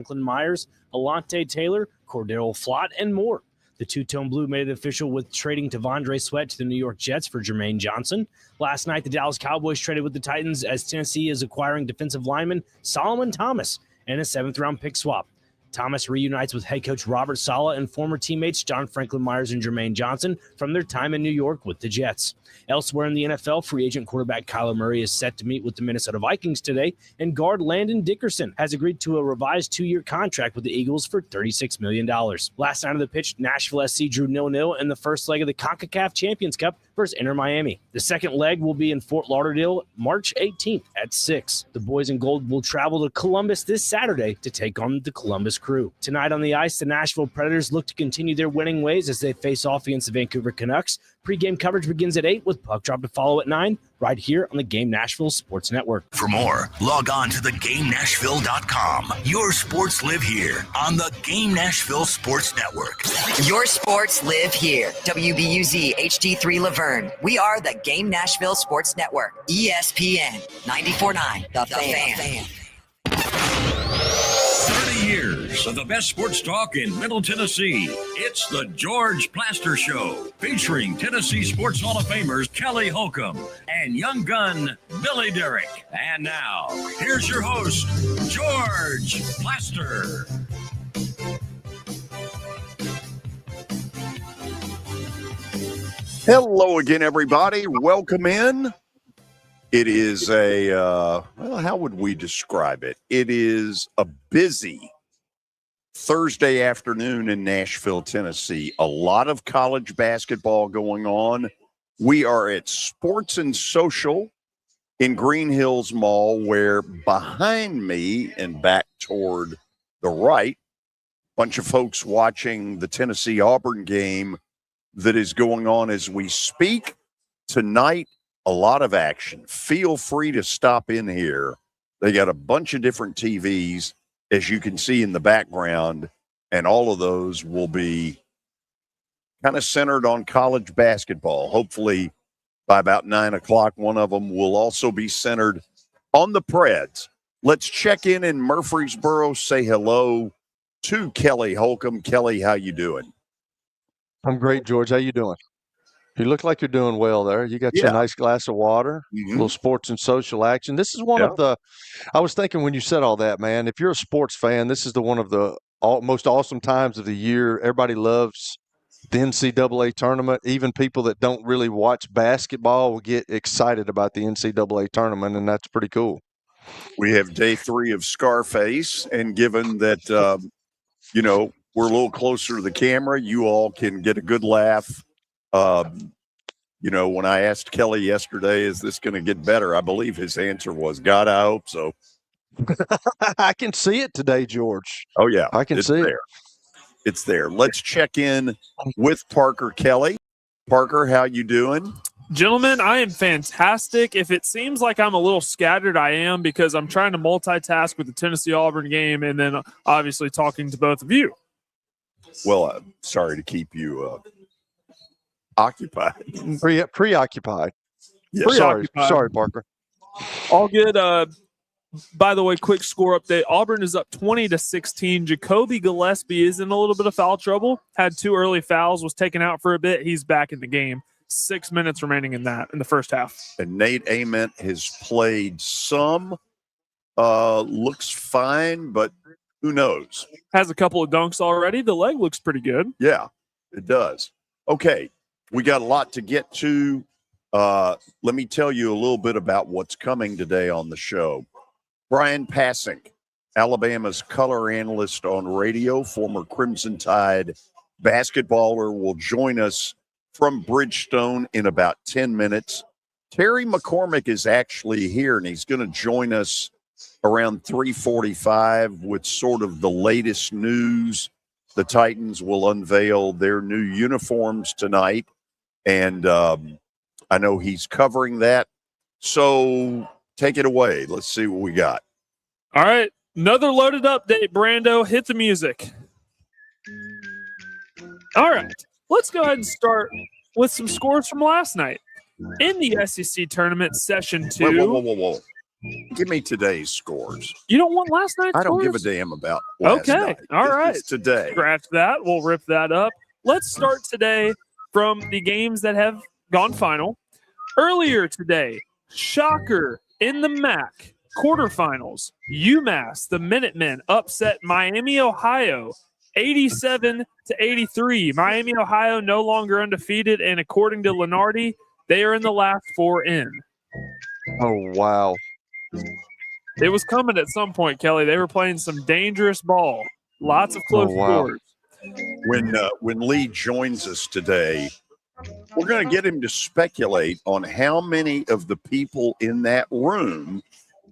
Franklin Myers, Alante Taylor, Cordero Flott, and more. The two-tone blue made it official with trading Tavondre Sweat to the New York Jets for Jermaine Johnson. Last night, the Dallas Cowboys traded with the Titans as Tennessee is acquiring defensive lineman Solomon Thomas and a 7th-round pick swap. Thomas reunites with head coach Robert Saleh and former teammates John Franklin Myers and Jermaine Johnson from their time in New York with the Jets. Elsewhere in the NFL, free agent quarterback Kyler Murray is set to meet with the Minnesota Vikings today, and guard Landon Dickerson has agreed to a revised 2-year contract with the Eagles for $36 million. Last night of the pitch, Nashville SC drew 0-0 in the first leg of the CONCACAF Champions Cup versus Inter Miami. The second leg will be in Fort Lauderdale March 18th at 6. The boys in gold will travel to Columbus this Saturday to take on the Columbus Crew. Tonight on the ice, the Nashville Predators look to continue their winning ways as they face off against the Vancouver Canucks. Pre-game coverage begins at 8 with puck drop to follow at 9 right here on the Game Nashville Sports Network. For more, log on to thegamenashville.com. Your sports live here on the Game Nashville Sports Network. Your sports live here. WBUZ HD3 Laverne. We are the Game Nashville Sports Network. ESPN 94.9. The Fan. 30 years of the best sports talk in Middle Tennessee. It's the George Plaster Show, featuring Tennessee Sports Hall of Famers Kelly Holcomb and young gun Billy Derrick. And now, here's your host, George Plaster. Hello again, everybody. Welcome in. It is well, how would we describe it? It is a busy Thursday afternoon in Nashville, Tennessee. A lot of college basketball going on. We are at Sports and Social in Green Hills Mall, where behind me and back toward the right, a bunch of folks watching the Tennessee-Auburn game that is going on as we speak. Tonight, a lot of action. Feel free to stop in here. They got a bunch of different TVs, as you can see in the background, and all of those will be kind of centered on college basketball. Hopefully, by about 9 o'clock, one of them will also be centered on the Preds. Let's check in Murfreesboro, say hello to Kelly Holcomb. Kelly, how you doing? I'm great, George. How you doing? You look like you're doing well there. You got your nice glass of water, a little sports and social action. This is one of the – I was thinking when you said all that, man, if you're a sports fan, this is one of the most awesome times of the year. Everybody loves the NCAA tournament. Even people that don't really watch basketball will get excited about the NCAA tournament, and that's pretty cool. We have day 3 of Scarface, and given that, we're a little closer to the camera, you all can get a good laugh. When I asked Kelly yesterday, is this going to get better? I believe his answer was, God, I hope so. I can see it today, George. Oh, yeah. I can see it. It's there. Let's check in with Parker Kelly. Parker, how you doing? Gentlemen, I am fantastic. If it seems like I'm a little scattered, I am, because I'm trying to multitask with the Tennessee-Auburn game and then obviously talking to both of you. Well, I'm sorry to keep you occupied. Preoccupied. Yeah. Sorry, Parker. All good. By the way, quick score update. Auburn is up 20-16. Jacoby Gillespie is in a little bit of foul trouble. Had 2 early fouls, was taken out for a bit. He's back in the game. 6 minutes remaining in the first half. And Nate Ament has played some. Looks fine, but who knows? Has a couple of dunks already. The leg looks pretty good. Yeah, it does. Okay, we got a lot to get to. Let me tell you a little bit about what's coming today on the show. Bryan Passink, Alabama's color analyst on radio, former Crimson Tide basketballer, will join us from Bridgestone in about 10 minutes. Terry McCormick is actually here, and he's going to join us around 3:45 with sort of the latest news. The Titans will unveil their new uniforms tonight, and I know he's covering that. So take it away. Let's see what we got. All right. Another loaded update, Brando. Hit the music. All right. Let's go ahead and start with some scores from last night. In the SEC tournament, Session 2. Whoa. Give me today's scores. You don't want last night's I don't scores? give a damn about last night. All right. It's today. Scratch that. We'll rip that up. Let's start today from the games that have gone final. Earlier today, shocker in the MAC quarterfinals, UMass, the Minutemen, upset Miami, Ohio, 87-83. Miami, Ohio, no longer undefeated, and according to Lenardi, they are in the last 4 in. Oh, wow. It was coming at some point, Kelly. They were playing some dangerous ball. Lots of close scores. When Lee joins us today, we're going to get him to speculate on how many of the people in that room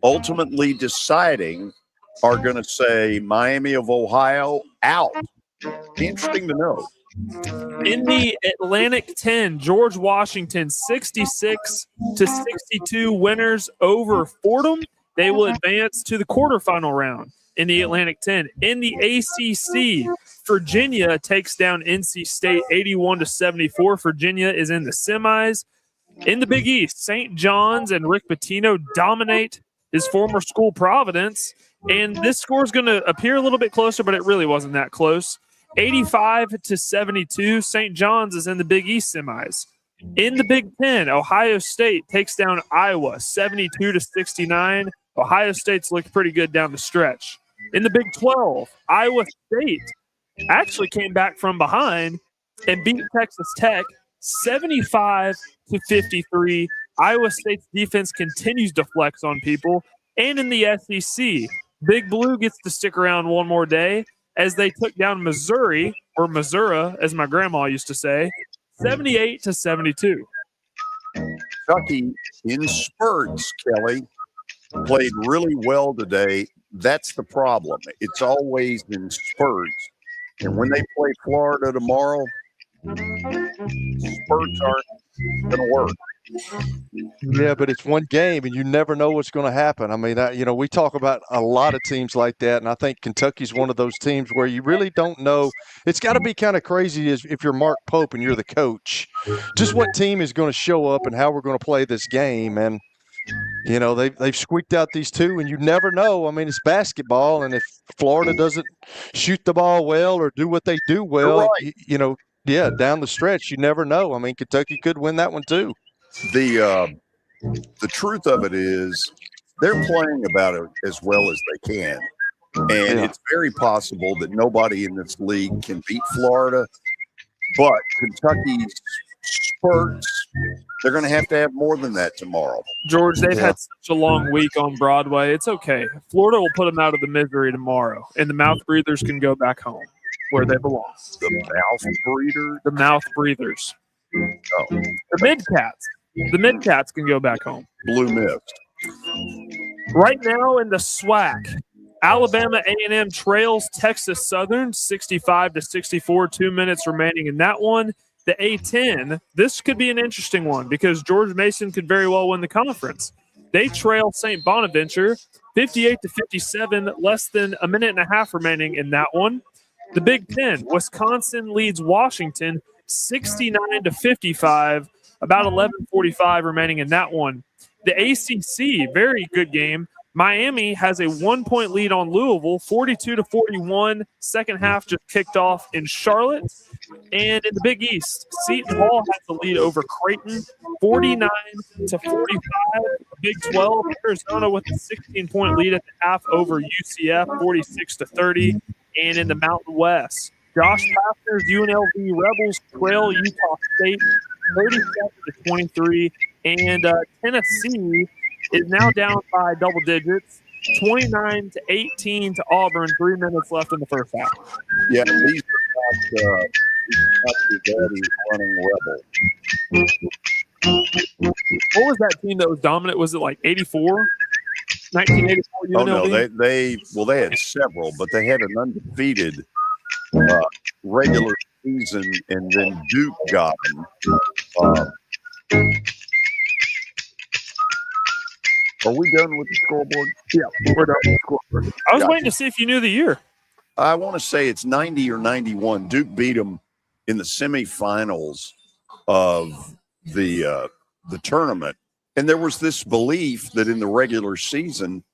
ultimately deciding are going to say Miami of Ohio out. Interesting to know. In the Atlantic 10, George Washington 66-62 winners over Fordham. They will advance to the quarterfinal round in the Atlantic 10. In the ACC, Virginia takes down NC State 81-74. Virginia is in the semis. In the Big East, St. John's and Rick Pitino dominate his former school, Providence. And this score is going to appear a little bit closer, but it really wasn't that close. 85-72. St. John's is in the Big East semis. In the Big Ten, Ohio State takes down Iowa 72-69. Ohio State's looked pretty good down the stretch. In the Big 12, Iowa State actually came back from behind and beat Texas Tech 75-53. Iowa State's defense continues to flex on people. And in the SEC, Big Blue gets to stick around one more day as they took down Missouri, or Missouri, as my grandma used to say, 78-72. Kentucky in spurts, Kelly, played really well today. That's the problem. It's always in spurts. And when they play Florida tomorrow, spurts aren't going to work. Yeah, but it's one game, and you never know what's going to happen. I mean, we talk about a lot of teams like that, and I think Kentucky's one of those teams where you really don't know. It's got to be kind of crazy if you're Mark Pope and you're the coach, just what team is going to show up and how we're going to play this game. And they've squeaked out these two, and you never know. I mean, it's basketball, and if Florida doesn't shoot the ball well or do what they do well, right. Down the stretch, you never know. I mean, Kentucky could win that one too. The truth of it is they're playing about it as well as they can. And it's very possible that nobody in this league can beat Florida. But Kentucky's spurts, they're going to have more than that tomorrow. George, they've had such a long week on Broadway. It's okay. Florida will put them out of the misery tomorrow, and the mouth breathers can go back home where they belong. The mouth breathers? The mouth breathers. Oh. The Midcats. The Midcats can go back home. Blue Mist. Right now in the SWAC, Alabama A&M trails Texas Southern 65-64, 2 minutes remaining in that one. The A-10, this could be an interesting one because George Mason could very well win the conference. They trail St. Bonaventure 58-57, less than a minute and a half remaining in that one. The Big Ten, Wisconsin leads Washington 69-55, about 11:45 remaining in that one. The ACC, very good game. Miami has a 1-point lead on Louisville, 42-41. Second half just kicked off in Charlotte. And in the Big East, Seton Hall has the lead over Creighton, 49-45. Big 12, Arizona with a 16-point lead at the half over UCF, 46-30. And in the Mountain West, Josh Pastner's UNLV Rebels trail Utah State, 37-23. And Tennessee is now down by double digits, 29-18 to Auburn. 3 minutes left in the first half. Yeah, these are not your daddy's running Rebel. What was that team that was dominant? Was it like 84? 1984 UNLV? Oh, no, they had several, but they had an undefeated regular season, and then Duke got them. Are we done with the scoreboard? Yeah, we're done with the scoreboard. I was waiting to see if you knew the year. I want to say it's 90 or 91. Duke beat them in the semifinals of the tournament, And there was this belief that in the regular season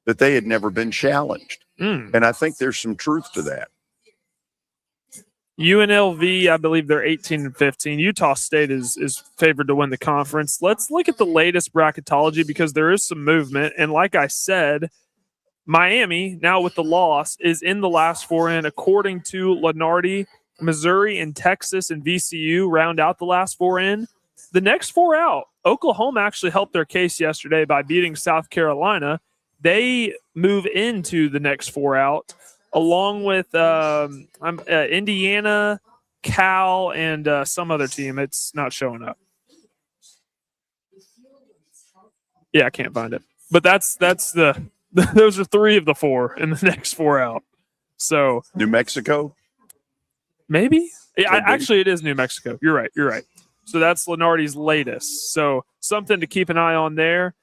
that they had never been challenged. And I think there's some truth to that. UNLV, I believe they're 18-15. Utah State is favored to win the conference. Let's look at the latest bracketology because there is some movement. And like I said, Miami, now with the loss, is in the last four in. According to Lenardi, Missouri and Texas and VCU round out the last four in. The next four out, Oklahoma actually helped their case yesterday by beating South Carolina. They move into the next four out, along with Indiana, Cal, and some other team. It's not showing up. Yeah, I can't find it. But that's the those are three of the four in the next four out. So New Mexico? Maybe? Yeah, actually, it is New Mexico. You're right. So that's Lenardi's latest. So something to keep an eye on there.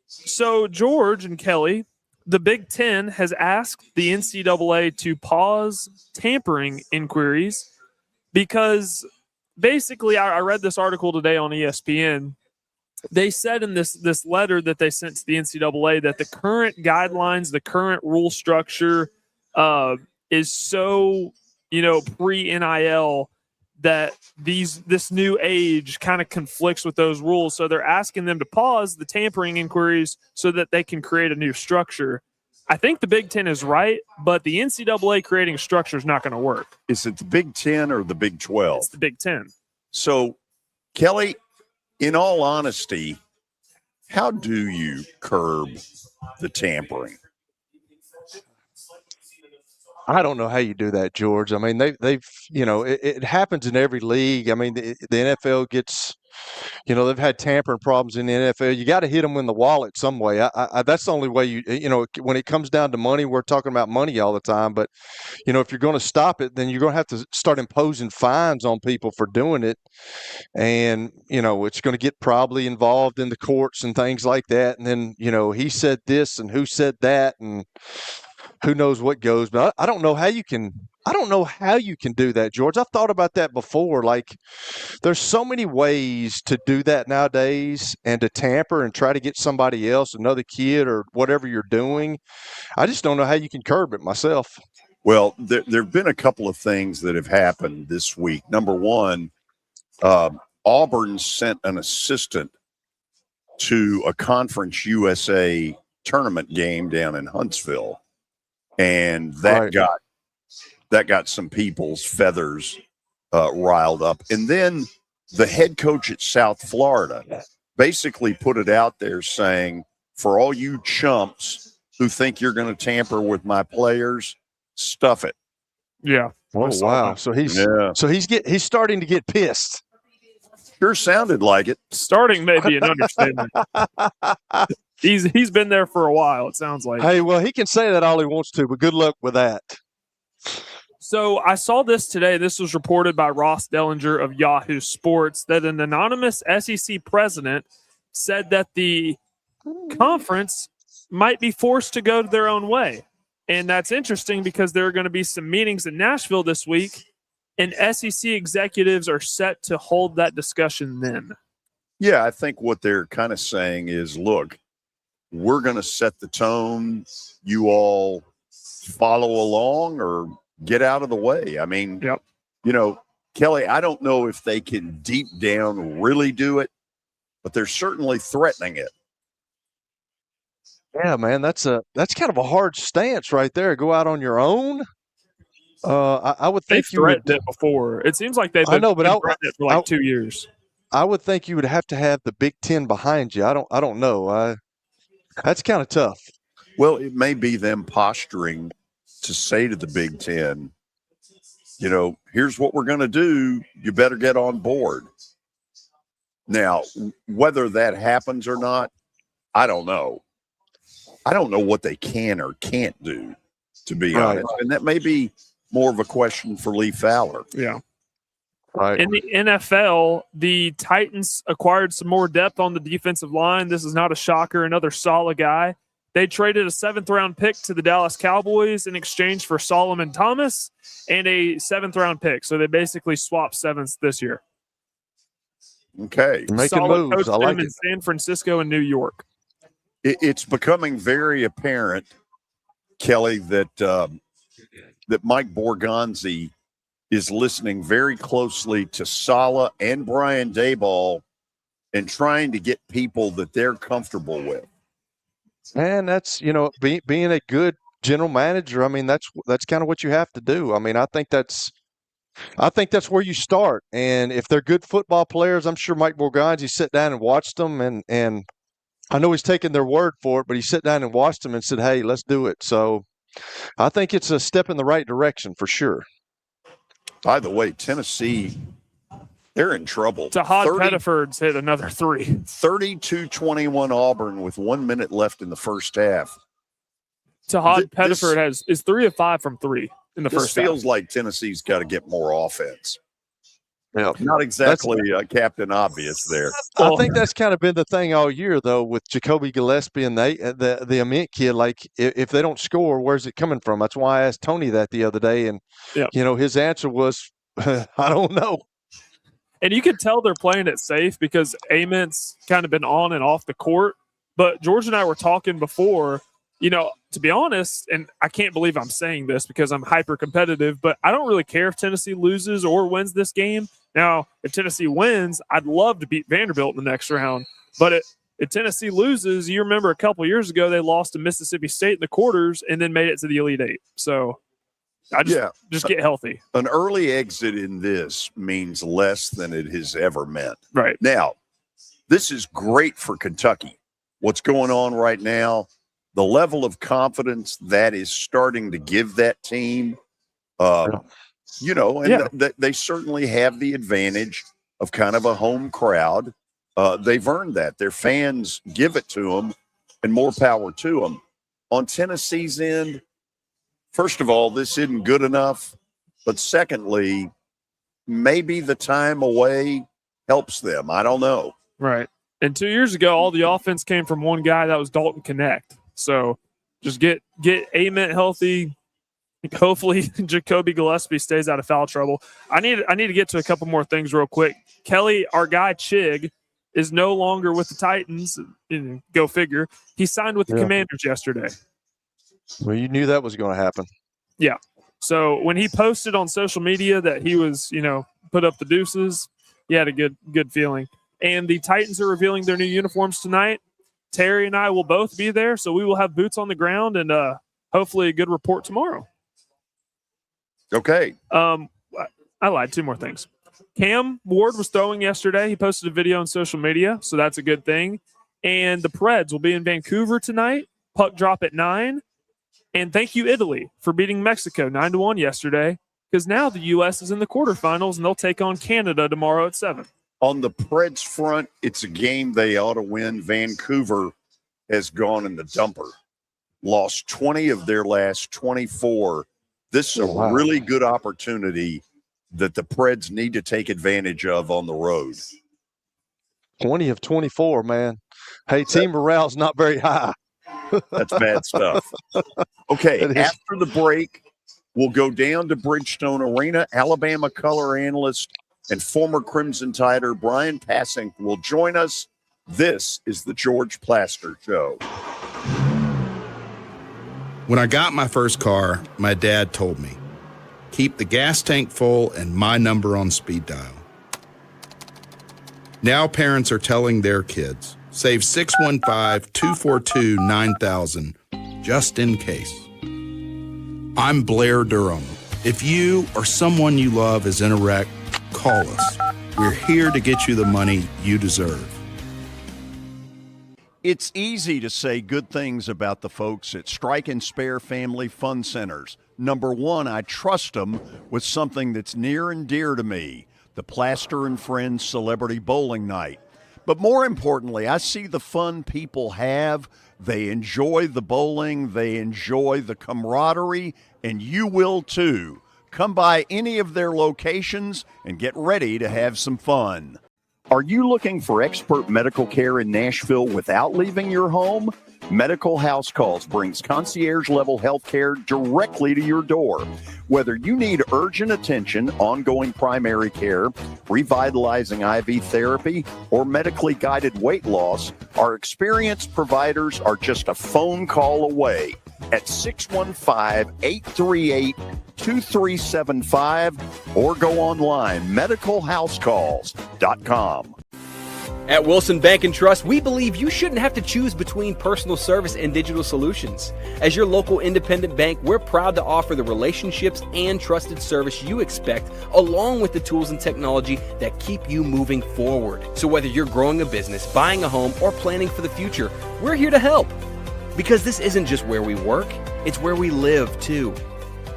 So George and Kelly, the Big Ten has asked the NCAA to pause tampering inquiries because basically I read this article today on ESPN. They said in this letter that they sent to the NCAA that the current guidelines, the current rule structure is so, pre-NIL that this new age kind of conflicts with those rules. So they're asking them to pause the tampering inquiries so that they can create a new structure. I think the Big Ten is right, but the NCAA creating a structure is not going to work. Is it the Big Ten or the Big 12? It's the Big Ten. So, Kelly, in all honesty, how do you curb the tampering? I don't know how you do that, George. I mean, they've it happens in every league. I mean, the NFL gets, they've had tampering problems in the NFL. You got to hit them in the wallet some way. That's the only way when it comes down to money, we're talking about money all the time. But, if you're going to stop it, then you're going to have to start imposing fines on people for doing it. And, it's going to get probably involved in the courts and things like that. And then, he said this and who said that and who knows what goes, but I don't know how you can. I don't know how you can do that, George. I've thought about that before. Like, there's so many ways to do that nowadays, and to tamper and try to get somebody else, another kid, or whatever you're doing. I just don't know how you can curb it myself. Well, there have been a couple of things that have happened this week. Number one, Auburn sent an assistant to a Conference USA tournament game down in Huntsville. And that got some people's feathers riled up. And then the head coach at South Florida basically put it out there saying, for all you chumps who think you're going to tamper with my players, stuff it. Yeah. Oh, wow. So he's starting to get pissed. Sure sounded like it. Starting may be an understatement. He's been there for a while, it sounds like. Hey, well, he can say that all he wants to, but good luck with that. So I saw this today. This was reported by Ross Dellinger of Yahoo Sports that an anonymous SEC president said that the conference might be forced to go their own way. And that's interesting because there are going to be some meetings in Nashville this week, and SEC executives are set to hold that discussion then. Yeah, I think what they're kind of saying is, look, we're going to set the tone. You all follow along or get out of the way. I mean, Kelly, I don't know if they can deep down really do it, but they're certainly threatening it. Yeah, man, that's kind of a hard stance right there. Go out on your own. I would think you threatened it before. It seems like they've been threatening it for like 2 years. I would think you would have to have the Big Ten behind you. I don't know. That's kind of tough. Well, it may be them posturing to say to the Big Ten, here's what we're going to do. You better get on board. Now, whether that happens or not, I don't know. I don't know what they can or can't do, to be honest. And that may be more of a question for Lee Fowler. Yeah. Right. In the NFL, the Titans acquired some more depth on the defensive line. This is not a shocker. Another solid guy. They traded a 7th-round pick to the Dallas Cowboys in exchange for Solomon Thomas and a 7th-round pick. So they basically swapped 7ths this year. Okay. Making Solid moves. coach I like them in it. San Francisco and New York. It's becoming very apparent, Kelly, that Mike Borgonzi is listening very closely to Saleh and Brian Daboll and trying to get people that they're comfortable with. And that's, being a good general manager. I mean, that's kind of what you have to do. I mean, I think that's where you start. And if they're good football players, I'm sure Mike Borgonzi sat down and watched them. And I know he's taken their word for it, but he sat down and watched them and said, hey, let's do it. So I think it's a step in the right direction for sure. By the way, Tennessee, they're in trouble. Tahad Pettiford's hit another 3. 32-21 Auburn with 1 minute left in the first half. Tahad Pettiford is 3 of 5 from 3 in the first half. This feels like Tennessee's got to get more offense. Yeah, not exactly Captain Obvious there. I think that's kind of been the thing all year, though, with Jacoby Gillespie and the Ament kid. Like, if they don't score, where's it coming from? That's why I asked Tony that the other day, and his answer was, I don't know. And you can tell they're playing it safe because Ament's kind of been on and off the court. But George and I were talking before. To be honest, and I can't believe I'm saying this because I'm hyper competitive, but I don't really care if Tennessee loses or wins this game. Now, if Tennessee wins, I'd love to beat Vanderbilt in the next round. But if Tennessee loses, you remember a couple years ago they lost to Mississippi State in the quarters and then made it to the Elite Eight. So I just get healthy. An early exit in this means less than it has ever meant. Right. Now, this is great for Kentucky. What's going on right now, the level of confidence that is starting to give that team, they certainly have the advantage of kind of a home crowd. They've earned that. Their fans give it to them, and more power to them. On Tennessee's end, first of all, this isn't good enough. But secondly, maybe the time away helps them. I don't know. Right. And 2 years ago, all the offense came from one guy. That was Dalton Connect. So just get Ament healthy. Hopefully Jacoby Gillespie stays out of foul trouble. I need to get to a couple more things real quick. Kelly, our guy Chig, is no longer with the Titans. Go figure. He signed with the Commanders yesterday. Well, you knew that was going to happen. Yeah. So when he posted on social media that he was, put up the deuces, he had a good feeling. And the Titans are revealing their new uniforms tonight. Terry and I will both be there, so we will have boots on the ground and hopefully a good report tomorrow. Okay. I lied. 2 more things. Cam Ward was throwing yesterday. He posted a video on social media, so that's a good thing. And the Preds will be in Vancouver tonight. Puck drop at 9. And thank you, Italy, for beating Mexico 9-1 yesterday, because now the U.S. is in the quarterfinals, and they'll take on Canada tomorrow at 7. On the Preds front, it's a game they ought to win. Vancouver has gone in the dumper. Lost 20 of their last 24. This is a really good opportunity that the Preds need to take advantage of on the road. 20 of 24, man. Hey, team morale's not very high. That's bad stuff. Okay, after the break, we'll go down to Bridgestone Arena. Alabama color analyst and former Crimson Tider Bryan Passink will join us. This is the George Plaster Show. When I got my first car, my dad told me, keep the gas tank full and my number on speed dial. Now parents are telling their kids, save 615-242-9000 just in case. I'm Blair Durham. If you or someone you love is in a wreck, call us. We're here to get you the money you deserve. It's easy to say good things about the folks at Strike and Spare Family Fun Centers. Number one, I trust them with something that's near and dear to me, the Plaster and Friends Celebrity Bowling Night. But more importantly, I see the fun people have. They enjoy the bowling, they enjoy the camaraderie, and you will too. Come by any of their locations and get ready to have some fun. Are you looking for expert medical care in Nashville without leaving your home? Medical House Calls brings concierge-level health care directly to your door. Whether you need urgent attention, ongoing primary care, revitalizing IV therapy, or medically guided weight loss, our experienced providers are just a phone call away at 615-838-2375 or go online, medicalhousecalls.com. At Wilson Bank and Trust, we believe you shouldn't have to choose between personal service and digital solutions. As your local independent bank, we're proud to offer the relationships and trusted service you expect, along with the tools and technology that keep you moving forward. So whether you're growing a business, buying a home, or planning for the future, we're here to help. Because this isn't just where we work, it's where we live too.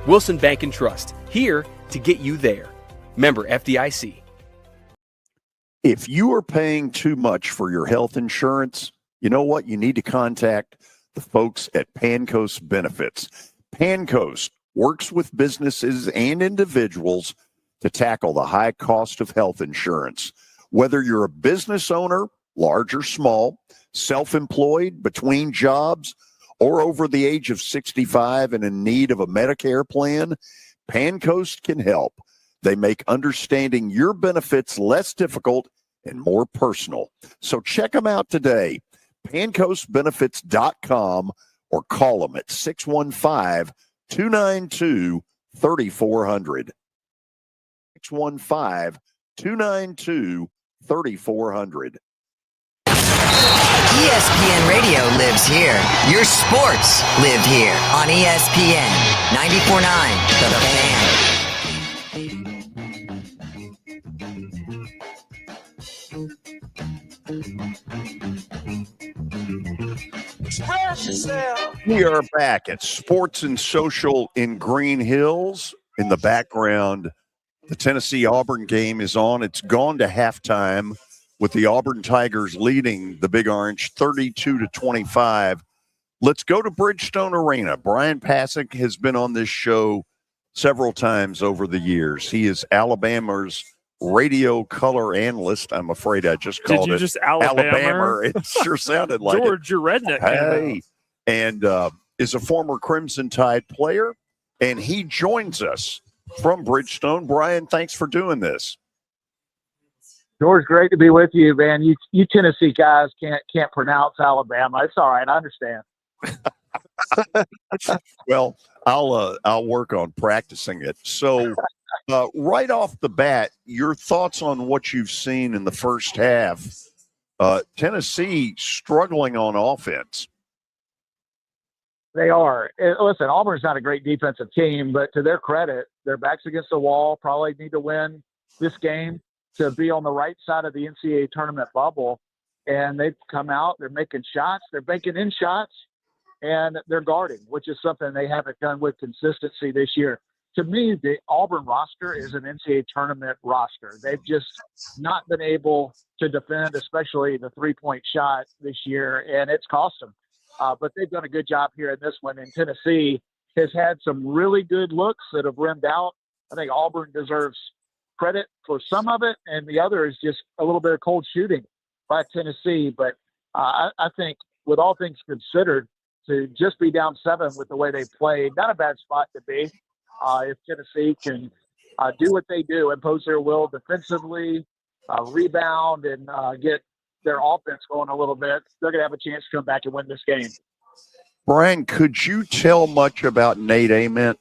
Wilson Bank and Trust, here to get you there. Member FDIC. If you are paying too much for your health insurance, you know what? You need to contact the folks at Pancoast Benefits. Pancoast works with businesses and individuals to tackle the high cost of health insurance. Whether you're a business owner, large or small, self-employed, between jobs, or over the age of 65 and in need of a Medicare plan, Pancoast can help. They make understanding your benefits less difficult and more personal. So check them out today, pancoastbenefits.com, or call them at 615-292-3400. 615-292-3400. ESPN Radio lives here. Your sports live here on ESPN 94.9 The Fan. We are back at Sports and Social in Green Hills. In the background, the Tennessee-Auburn game is on. It's gone to halftime with the Auburn Tigers leading the Big Orange 32-25. Let's go to Bridgestone Arena. Bryan Passink has been on this show several times over the years. He is Alabama's radio color analyst. I'm afraid I just called it just Alabama. It sure sounded like George, your redneck. Hey, and is a former Crimson Tide player, and he joins us from Bridgestone. Bryan, thanks for doing this. George, great to be with you, man. You Tennessee guys can't pronounce Alabama. It's all right. I understand. Well, I'll work on practicing it. So right off the bat, your thoughts on what you've seen in the first half. Tennessee struggling on offense. They are. And listen, Auburn's not a great defensive team, but to their credit, their backs against the wall, probably need to win this game to be on the right side of the NCAA tournament bubble. And they've come out, they're making shots, they're banking in shots, and they're guarding, which is something they haven't done with consistency this year. To me, the Auburn roster is an NCAA tournament roster. They've just not been able to defend, especially the three-point shot this year, and it's cost them. But they've done a good job here in this one. And Tennessee has had some really good looks that have rimmed out. I think Auburn deserves credit for some of it, and the other is just a little bit of cold shooting by Tennessee. But I think with all things considered, to just be down 7 with the way they played, not a bad spot to be. If Tennessee can do what they do, impose their will defensively, rebound, and get their offense going a little bit, they're going to have a chance to come back and win this game. Bryan, could you tell much about Nate Ament?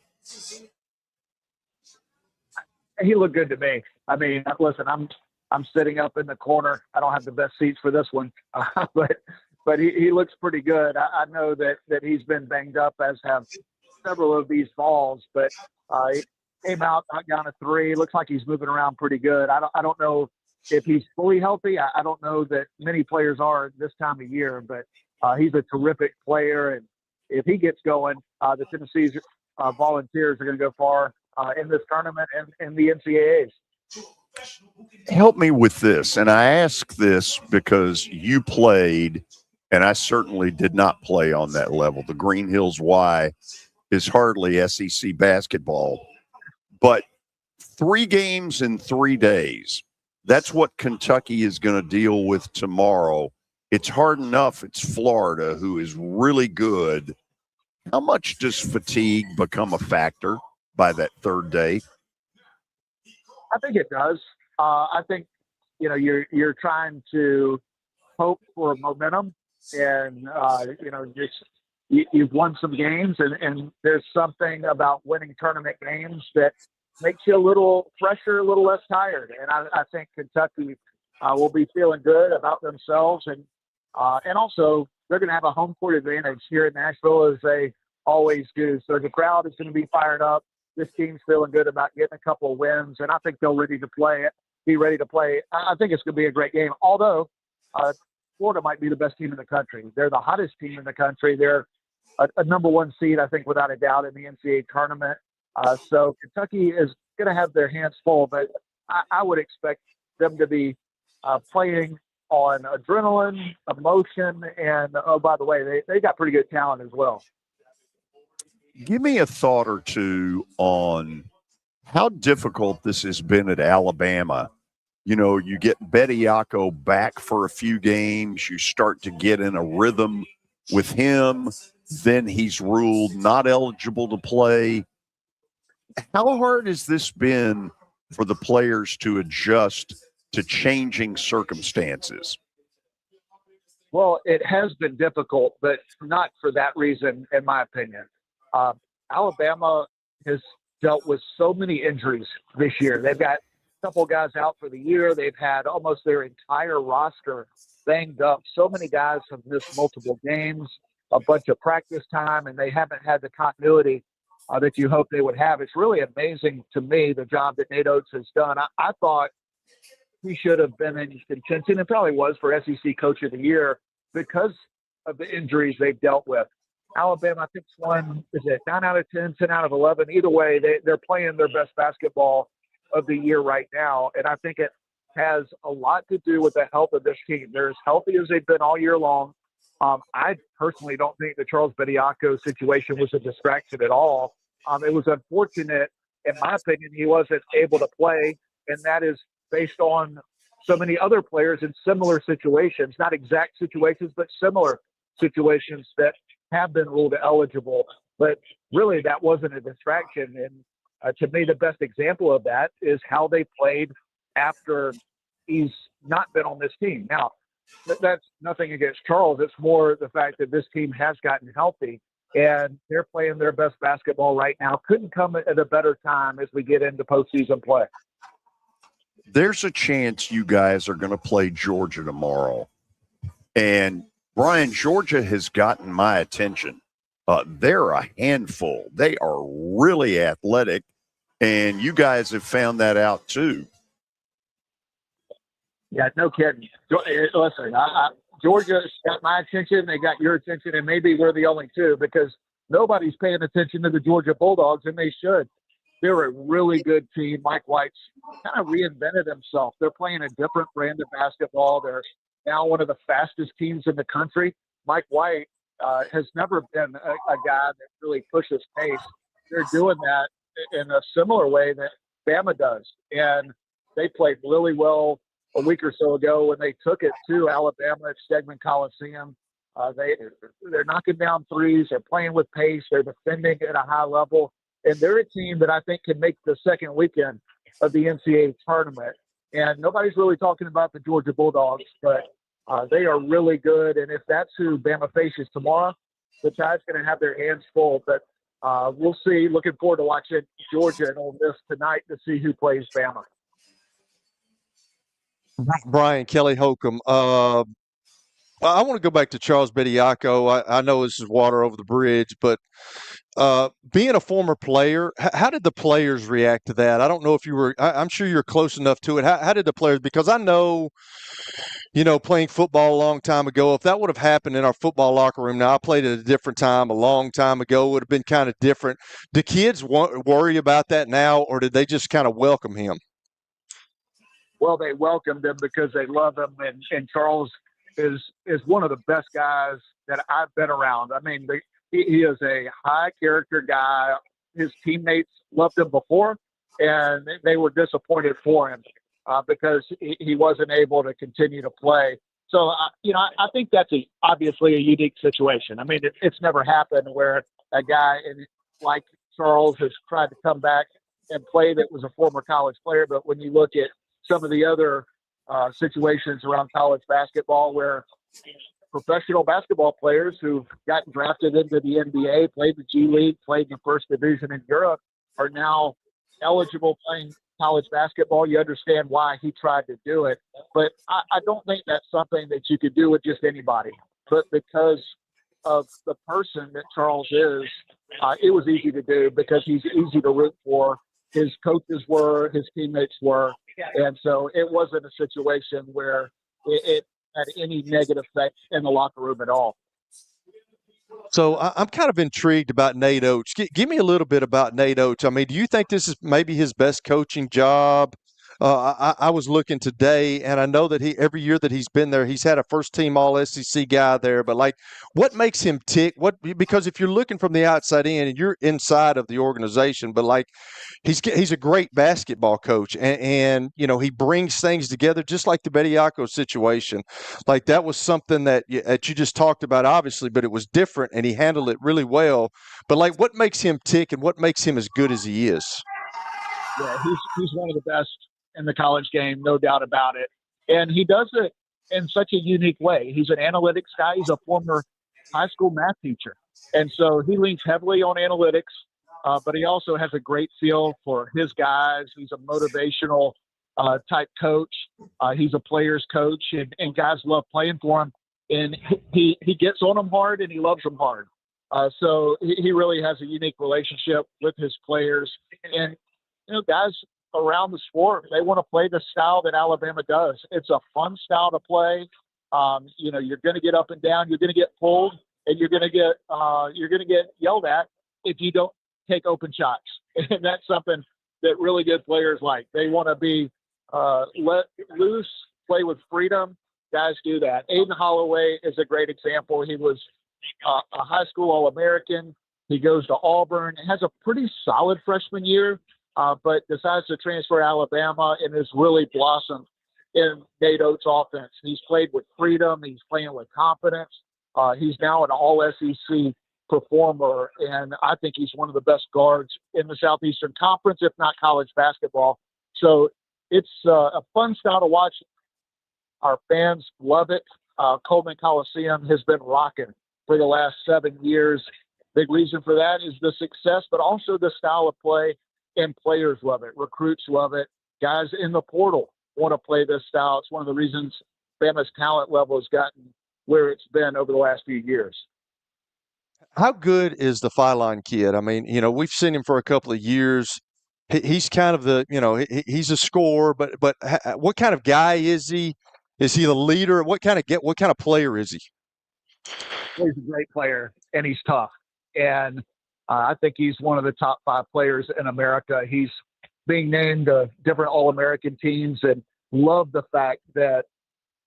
He looked good to me. I mean, listen, I'm sitting up in the corner. I don't have the best seats for this one, but he looks pretty good. I know that he's been banged up, as have several of these balls, but he came out, knocked down a 3. Looks like he's moving around pretty good. I don't know if he's fully healthy. I don't know that many players are this time of year, but he's a terrific player. And if he gets going, the Tennessee Volunteers are going to go far in this tournament and in the NCAAs. Help me with this. And I ask this because you played, and I certainly did not play on that level. The Green Hills Y is hardly SEC basketball. But 3 games in 3 days, that's what Kentucky is going to deal with tomorrow. It's hard enough. It's Florida, who is really good. How much does fatigue become a factor by that third day? I think it does. I think, you're trying to hope for momentum, and you've won some games, and there's something about winning tournament games that makes you a little fresher, a little less tired. And I think Kentucky will be feeling good about themselves, and also they're going to have a home court advantage here in Nashville, as they always do. So the crowd is going to be fired up. This team's feeling good about getting a couple of wins, and I think they'll be ready to play. I think it's going to be a great game, although Florida might be the best team in the country. They're the hottest team in the country. They're a number one seed, I think, without a doubt, in the NCAA tournament. So Kentucky is going to have their hands full, but I would expect them to be playing on adrenaline, emotion, and, oh, by the way, they got pretty good talent as well. Give me a thought or two on how difficult this has been at Alabama. You get Bediako back for a few games. You start to get in a rhythm with him. Then he's ruled not eligible to play. How hard has this been for the players to adjust to changing circumstances? Well, it has been difficult, but not for that reason, in my opinion. Alabama has dealt with so many injuries this year. They've got a couple guys out for the year. They've had almost their entire roster banged up. So many guys have missed multiple games, a bunch of practice time, and they haven't had the continuity that you hope they would have. It's really amazing to me, the job that Nate Oates has done. I thought he should have been in contention, and probably was, for SEC Coach of the Year because of the injuries they've dealt with. Alabama, I think, won, is it 9 out of 10, 10 out of 11? Either way, they're playing their best basketball of the year right now, and I think it has a lot to do with the health of this team. They're as healthy as they've been all year long. I personally don't think the Charles Bediako situation was a distraction at all. It was unfortunate, in my opinion, he wasn't able to play, and that is based on so many other players in similar situations, not exact situations, but similar situations that have been ruled eligible. But really, that wasn't a distraction. And to me, the best example of that is how they played after he's not been on this team. Now, that's nothing against Charles. It's more the fact that this team has gotten healthy, and they're playing their best basketball right now. Couldn't come at a better time as we get into postseason play. There's a chance you guys are going to play Georgia tomorrow. And, Brian, Georgia has gotten my attention. They're a handful. They are really athletic, and you guys have found that out too. Yeah, no kidding. Listen, Georgia got my attention. They got your attention, and maybe we're the only two because nobody's paying attention to the Georgia Bulldogs, and they should. They're a really good team. Mike White's kind of reinvented himself. They're playing a different brand of basketball. They're now one of the fastest teams in the country. Mike White has never been a guy that really pushes pace. They're doing that in a similar way that Bama does. And they played really well a week or so ago when they took it to Alabama at Stegman Coliseum. They're knocking down threes. They're playing with pace. They're defending at a high level. And they're a team that I think can make the second weekend of the NCAA tournament. And nobody's really talking about the Georgia Bulldogs, but they are really good. And if that's who Bama faces tomorrow, the Tide's going to have their hands full. But we'll see. Looking forward to watching Georgia and Ole Miss tonight to see who plays Bama. Brian, Kelly Holcomb. I want to go back to Charles Bediako. I know this is water over the bridge, but being a former player, how did the players react to that? I don't know if you were – I'm sure you're close enough to it. How did the players – because I know, playing football a long time ago, if that would have happened in our football locker room – now, I played at a different time a long time ago. It would have been kind of different. Do kids worry about that now, or did they just kind of welcome him? Well, they welcomed him because they love him, and Charles is one of the best guys that I've been around. I mean, he is a high-character guy. His teammates loved him before, and they were disappointed for him because he wasn't able to continue to play. So, I think that's obviously a unique situation. I mean, it's never happened where a guy like Charles has tried to come back and play that was a former college player. But when you look at some of the other situations around college basketball where professional basketball players who've gotten drafted into the NBA, played the G League, played in the first division in Europe, are now eligible playing college basketball, you understand why he tried to do it. But I don't think that's something that you could do with just anybody. But because of the person that Charles is, it was easy to do because he's easy to root for. His coaches were, his teammates were. And so it wasn't a situation where it had any negative effect in the locker room at all. So I'm kind of intrigued about Nate Oates. Give me a little bit about Nate Oates. I mean, do you think this is maybe his best coaching job? I was looking today, and I know that every year that he's been there, he's had a first-team All-SEC guy there. But, like, what makes him tick? Because if you're looking from the outside in, and you're inside of the organization, but, like, he's a great basketball coach, and you know, he brings things together just like the Bediako situation. Like, that was something that you just talked about, obviously, but it was different, and he handled it really well. But, like, what makes him tick, and what makes him as good as he is? Yeah, he's one of the best in the college game, no doubt about it. And he does it in such a unique way. He's an analytics guy. He's a former high school math teacher. And so he leans heavily on analytics, but he also has a great feel for his guys. He's a motivational type coach. He's a player's coach, and guys love playing for him. And he gets on them hard, and he loves them hard. So he really has a unique relationship with his players. And, you know, guys around the sport, they want to play the style that Alabama does. It's a fun style to play. You know, you're going to get up and down, you're going to get pulled, and you're going to get yelled at if you don't take open shots. And that's something that really good players like. They want to be let loose, play with freedom. Guys do that. Aiden Holloway is a great example. He was a high school All-American. He goes to Auburn, has a pretty solid freshman year, but decides to transfer to Alabama and has really blossomed in Nate Oates' offense. He's played with freedom. He's playing with confidence. He's now an all-SEC performer, and I think he's one of the best guards in the Southeastern Conference, if not college basketball. So it's a fun style to watch. Our fans love it. Coleman Coliseum has been rocking for the last 7 years. Big reason for that is the success, but also the style of play, and players love it. Recruits love it. Guys in the portal want to play this style. It's one of the reasons Bama's talent level has gotten where it's been over the last few years. How good is the Filine kid? I mean, you know, we've seen him for a couple of years. He's kind of the, you know, he's a scorer, but what kind of guy is he? Is he the leader? What kind of player is he? He's a great player, and he's tough. And I think he's one of the top 5 players in America. He's being named to different All-American teams, and love the fact that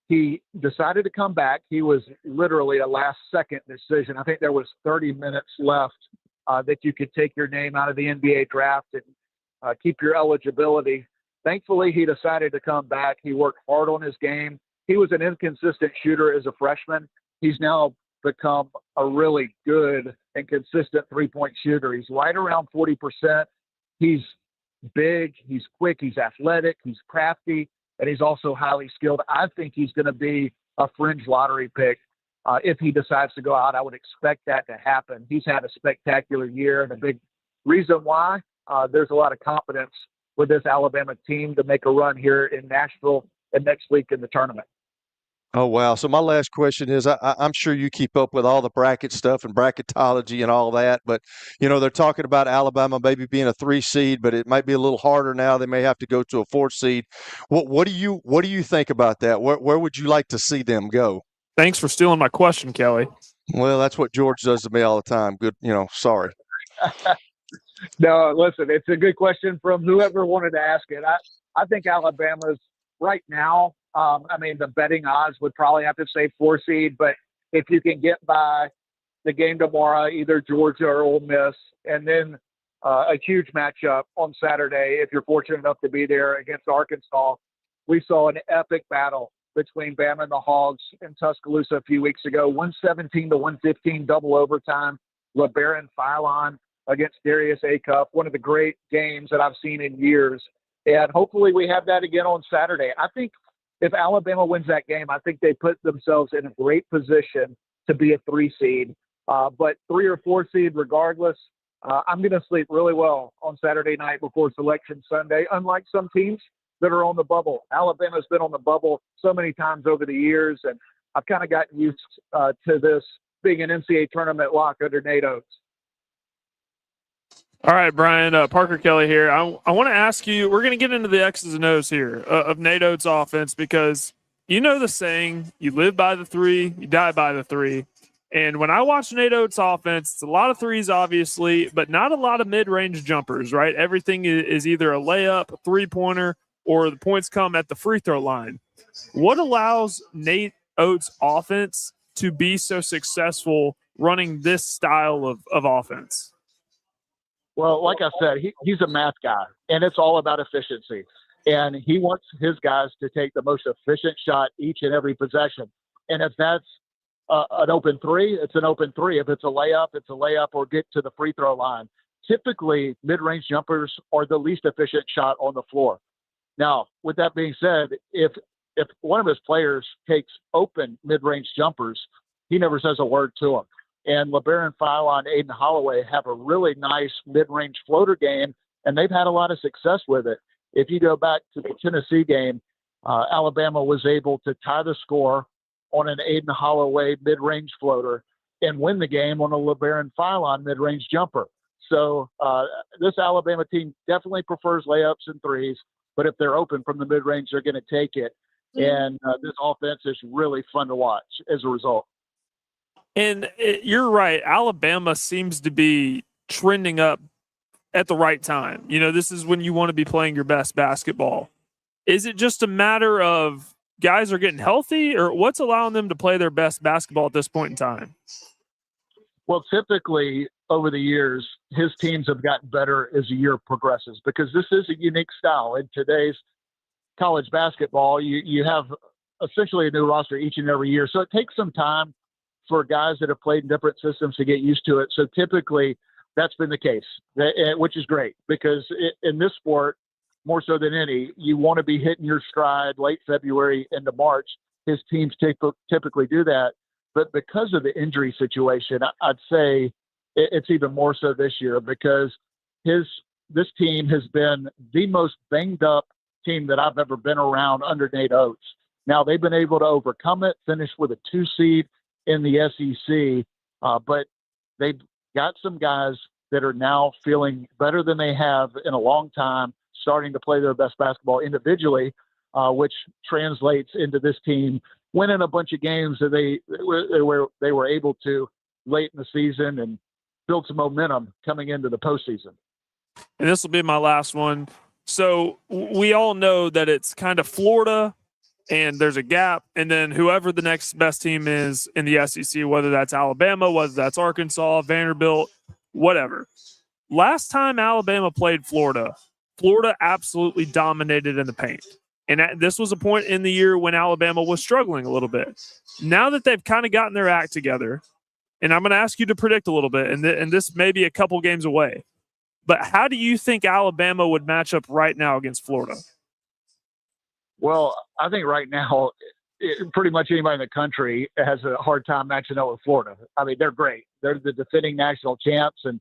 he decided to come back. He was literally a last-second decision. I think there was 30 minutes left that you could take your name out of the NBA draft and keep your eligibility. Thankfully, he decided to come back. He worked hard on his game. He was an inconsistent shooter as a freshman. He's now become a really good and consistent three-point shooter. He's right around 40%. He's big, he's quick, he's athletic, he's crafty, and he's also highly skilled. I think he's going to be a fringe lottery pick if he decides to go out. I would expect that to happen. He's had a spectacular year, and a big reason why there's a lot of confidence with this Alabama team to make a run here in Nashville and next week in the tournament. Oh, wow. So my last question is, I'm sure you keep up with all the bracket stuff and bracketology and all that, but, you know, they're talking about Alabama maybe being a 3 seed, but it might be a little harder now. They may have to go to a 4 seed. What do you think about that? Where would you like to see them go? Thanks for stealing my question, Kelly. Well, that's what George does to me all the time. Good, you know, sorry. No, listen, it's a good question from whoever wanted to ask it. I think Alabama's right now, I mean, the betting odds would probably have to say 4 seed, but if you can get by the game tomorrow, either Georgia or Ole Miss, and then a huge matchup on Saturday, if you're fortunate enough to be there against Arkansas, we saw an epic battle between Bama and the Hogs in Tuscaloosa a few weeks ago, 117-115 double overtime. LeBaron Philon against Darius Acuff, one of the great games that I've seen in years. And hopefully we have that again on Saturday. I think if Alabama wins that game, I think they put themselves in a great position to be a 3 seed. But 3 or 4 seed regardless, I'm going to sleep really well on Saturday night before Selection Sunday, unlike some teams that are on the bubble. Alabama's been on the bubble so many times over the years, and I've kind of gotten used to this being an NCAA tournament lock under Nate Oates. All right, Brian, Parker Kelly here. I want to ask you, we're going to get into the X's and O's here of Nate Oates' offense, because you know the saying, you live by the 3, you die by the 3. And when I watch Nate Oates' offense, it's a lot of threes, obviously, but not a lot of mid-range jumpers, right? Everything is either a layup, a three-pointer, or the points come at the free throw line. What allows Nate Oates' offense to be so successful running this style of offense? Well, like I said, he's a math guy, and it's all about efficiency. And he wants his guys to take the most efficient shot each and every possession. And if that's an open 3, it's an open 3. If it's a layup, it's a layup, or get to the free throw line. Typically, mid-range jumpers are the least efficient shot on the floor. Now, with that being said, if one of his players takes open mid-range jumpers, he never says a word to him. And LeBaron Philon and Aiden Holloway have a really nice mid-range floater game, and they've had a lot of success with it. If you go back to the Tennessee game, Alabama was able to tie the score on an Aiden Holloway mid-range floater and win the game on a LeBaron Philon mid-range jumper. So this Alabama team definitely prefers layups and threes, but if they're open from the mid-range, they're going to take it. And this offense is really fun to watch as a result. And you're right. Alabama seems to be trending up at the right time. You know, this is when you want to be playing your best basketball. Is it just a matter of guys are getting healthy, or what's allowing them to play their best basketball at this point in time? Well, typically over the years, his teams have gotten better as the year progresses, because this is a unique style. In today's college basketball, you have essentially a new roster each and every year. So it takes some time for guys that have played in different systems to get used to it. So typically that's been the case, which is great, because in this sport, more so than any, you want to be hitting your stride late February into March. His teams typically do that. But because of the injury situation, I'd say it's even more so this year, because this team has been the most banged up team that I've ever been around under Nate Oates. Now, they've been able to overcome it, finish with a 2 seed in the SEC, but they've got some guys that are now feeling better than they have in a long time, starting to play their best basketball individually, which translates into this team winning a bunch of games that they were able to late in the season and build some momentum coming into the postseason. And this will be my last one. So we all know that it's kind of Florida and there's a gap, and then whoever the next best team is in the SEC, whether that's Alabama, whether that's Arkansas, Vanderbilt, whatever. Last time Alabama played Florida absolutely dominated in the paint. And this was a point in the year when Alabama was struggling a little bit. Now that they've kind of gotten their act together, and I'm going to ask you to predict a little bit, and this may be a couple games away, but how do you think Alabama would match up right now against Florida? Well, I think right now, pretty much anybody in the country has a hard time matching up with Florida. I mean, they're great. They're the defending national champs, and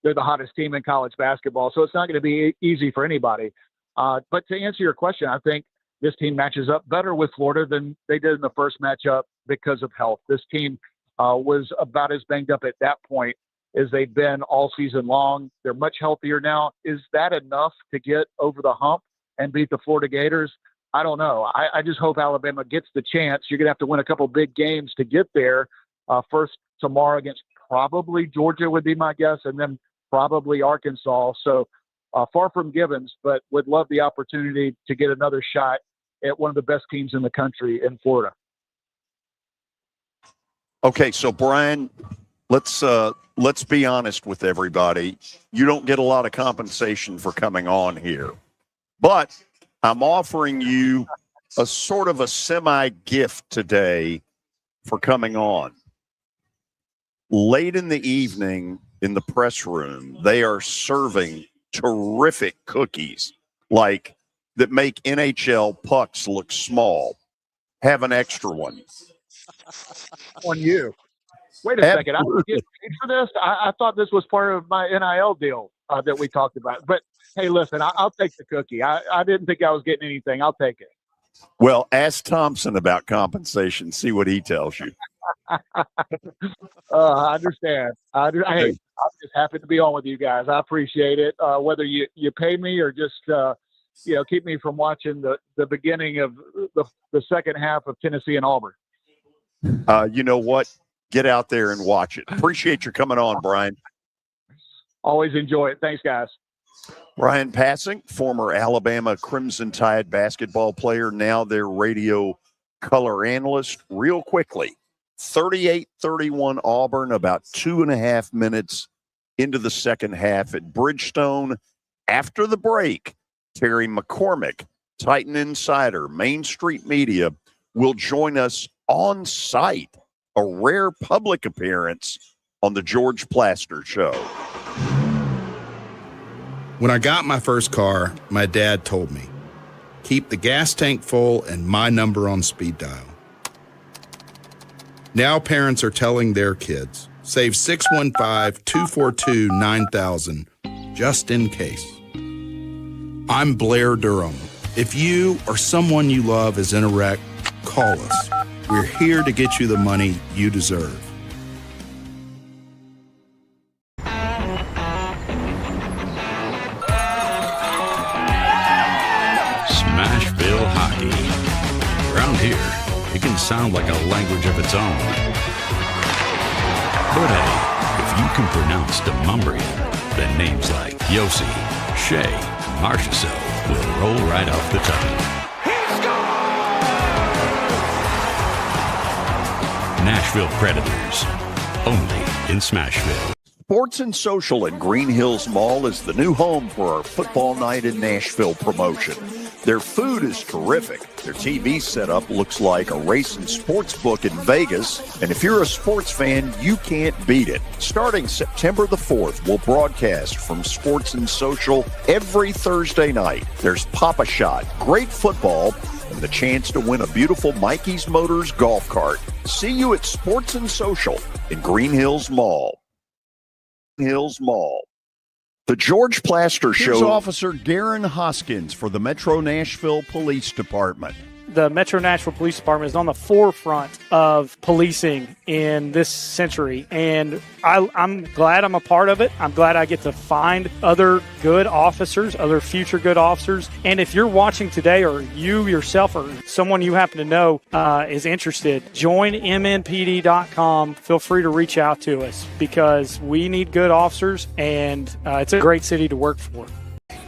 they're the hottest team in college basketball. So it's not going to be easy for anybody. But to answer your question, I think this team matches up better with Florida than they did in the first matchup because of health. This team was about as banged up at that point as they've been all season long. They're much healthier now. Is that enough to get over the hump and beat the Florida Gators? I don't know. I just hope Alabama gets the chance. You're going to have to win a couple big games to get there. First tomorrow against probably Georgia would be my guess, and then probably Arkansas. So far from givens, but would love the opportunity to get another shot at one of the best teams in the country in Florida. Okay, so Brian, let's be honest with everybody. You don't get a lot of compensation for coming on here, but I'm offering you a sort of a semi-gift today for coming on. Late in the evening in the press room, they are serving terrific cookies like that make NHL pucks look small. Have an extra one. On you. Wait a second. I didn't get paid for this. I thought this was part of my NIL deal that we talked about. But hey, listen, I'll take the cookie. I didn't think I was getting anything. I'll take it. Well, ask Thompson about compensation. See what he tells you. I understand. Hey, I'm just happy to be on with you guys. I appreciate it. Whether you pay me or just keep me from watching the beginning of the second half of Tennessee and Auburn. You know what? Get out there and watch it. Appreciate you coming on, Bryan. Always enjoy it. Thanks, guys. Bryan Passink, former Alabama Crimson Tide basketball player, now their radio color analyst. Real quickly, 38-31 Auburn, about 2.5 minutes into the second half at Bridgestone. After the break, Terry McCormick, Titan Insider, Main Street Media, will join us on site, a rare public appearance on the George Plaster Show. When I got my first car, my dad told me, keep the gas tank full and my number on speed dial. Now parents are telling their kids, save 615-242-9000 just in case. I'm Blair Durham. If you or someone you love is in a wreck, call us. We're here to get you the money you deserve. Smashville hockey. Around here, it can sound like a language of its own. But hey, if you can pronounce Demumbrian, then names like Yossi, Shea, Marchessault will roll right off the tongue. Nashville Predators, only in Smashville. Sports and Social at Green Hills Mall is the new home for our Football Night in Nashville promotion. Their food is terrific. Their TV setup looks like a racing sports book in Vegas. And if you're a sports fan, you can't beat it. Starting September the 4th, we'll broadcast from Sports and Social every Thursday night. There's Pop-A-Shot, great football, and the chance to win a beautiful Mikey's Motors golf cart. See you at Sports and Social in Green Hills Mall. The George Plaster Show. Here's Officer Darren Hoskins for the Metro Nashville Police Department. The Metro Nashville Police Department is on the forefront of policing in this century, and I'm glad I'm a part of it. I'm glad I get to find other good officers, other future good officers. And if you're watching today, or you yourself or someone you happen to know is interested, join MNPD.com. Feel free to reach out to us because we need good officers, and it's a great city to work for.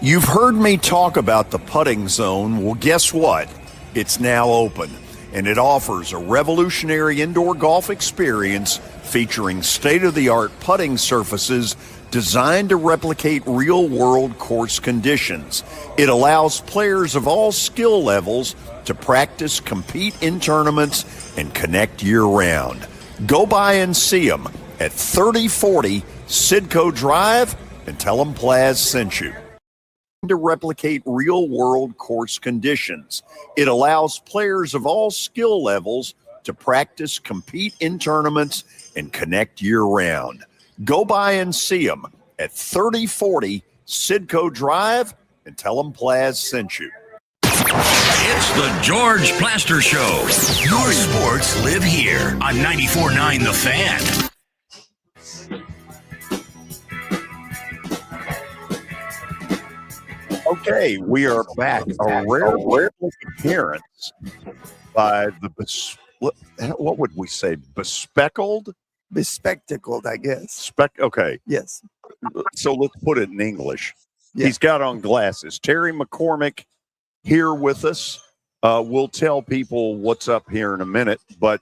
You've heard me talk about the putting zone. Well, guess what? It's now open, and it offers a revolutionary indoor golf experience featuring state-of-the-art putting surfaces designed to replicate real-world course conditions. It allows players of all skill levels to practice, compete in tournaments, and connect year-round. Go by and see them at 3040 Sidco Drive and tell them Plaz sent you. To replicate real-world course conditions. It allows players of all skill levels to practice, compete in tournaments, and connect year-round. Go by and see them at 3040 Sidco Drive and tell them Plaz sent you. It's the George Plaster Show. Your sports live here on 94.9 The Fan. Okay, we are back. A rare appearance by the, what would we say, bespectacled? Bespectacled, I guess. Okay. Yes. So let's put it in English. Yeah. He's got on glasses. Terry McCormick here with us. We'll tell people what's up here in a minute. But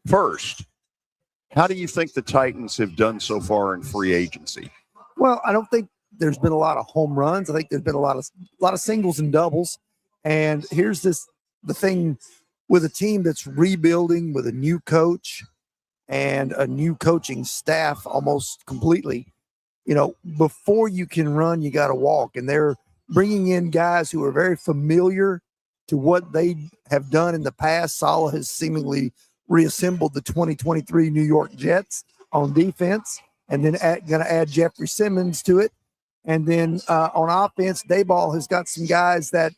first, how do you think the Titans have done so far in free agency? Well, I don't think there's been a lot of home runs. I think there's been a lot of singles and doubles. And here's this the thing with a team that's rebuilding with a new coach and a new coaching staff almost completely, before you can run, you got to walk. And they're bringing in guys who are very familiar to what they have done in the past. Saleh has seemingly reassembled the 2023 New York Jets on defense, and then going to add Jeffrey Simmons to it. And then on offense, Dayball has got some guys that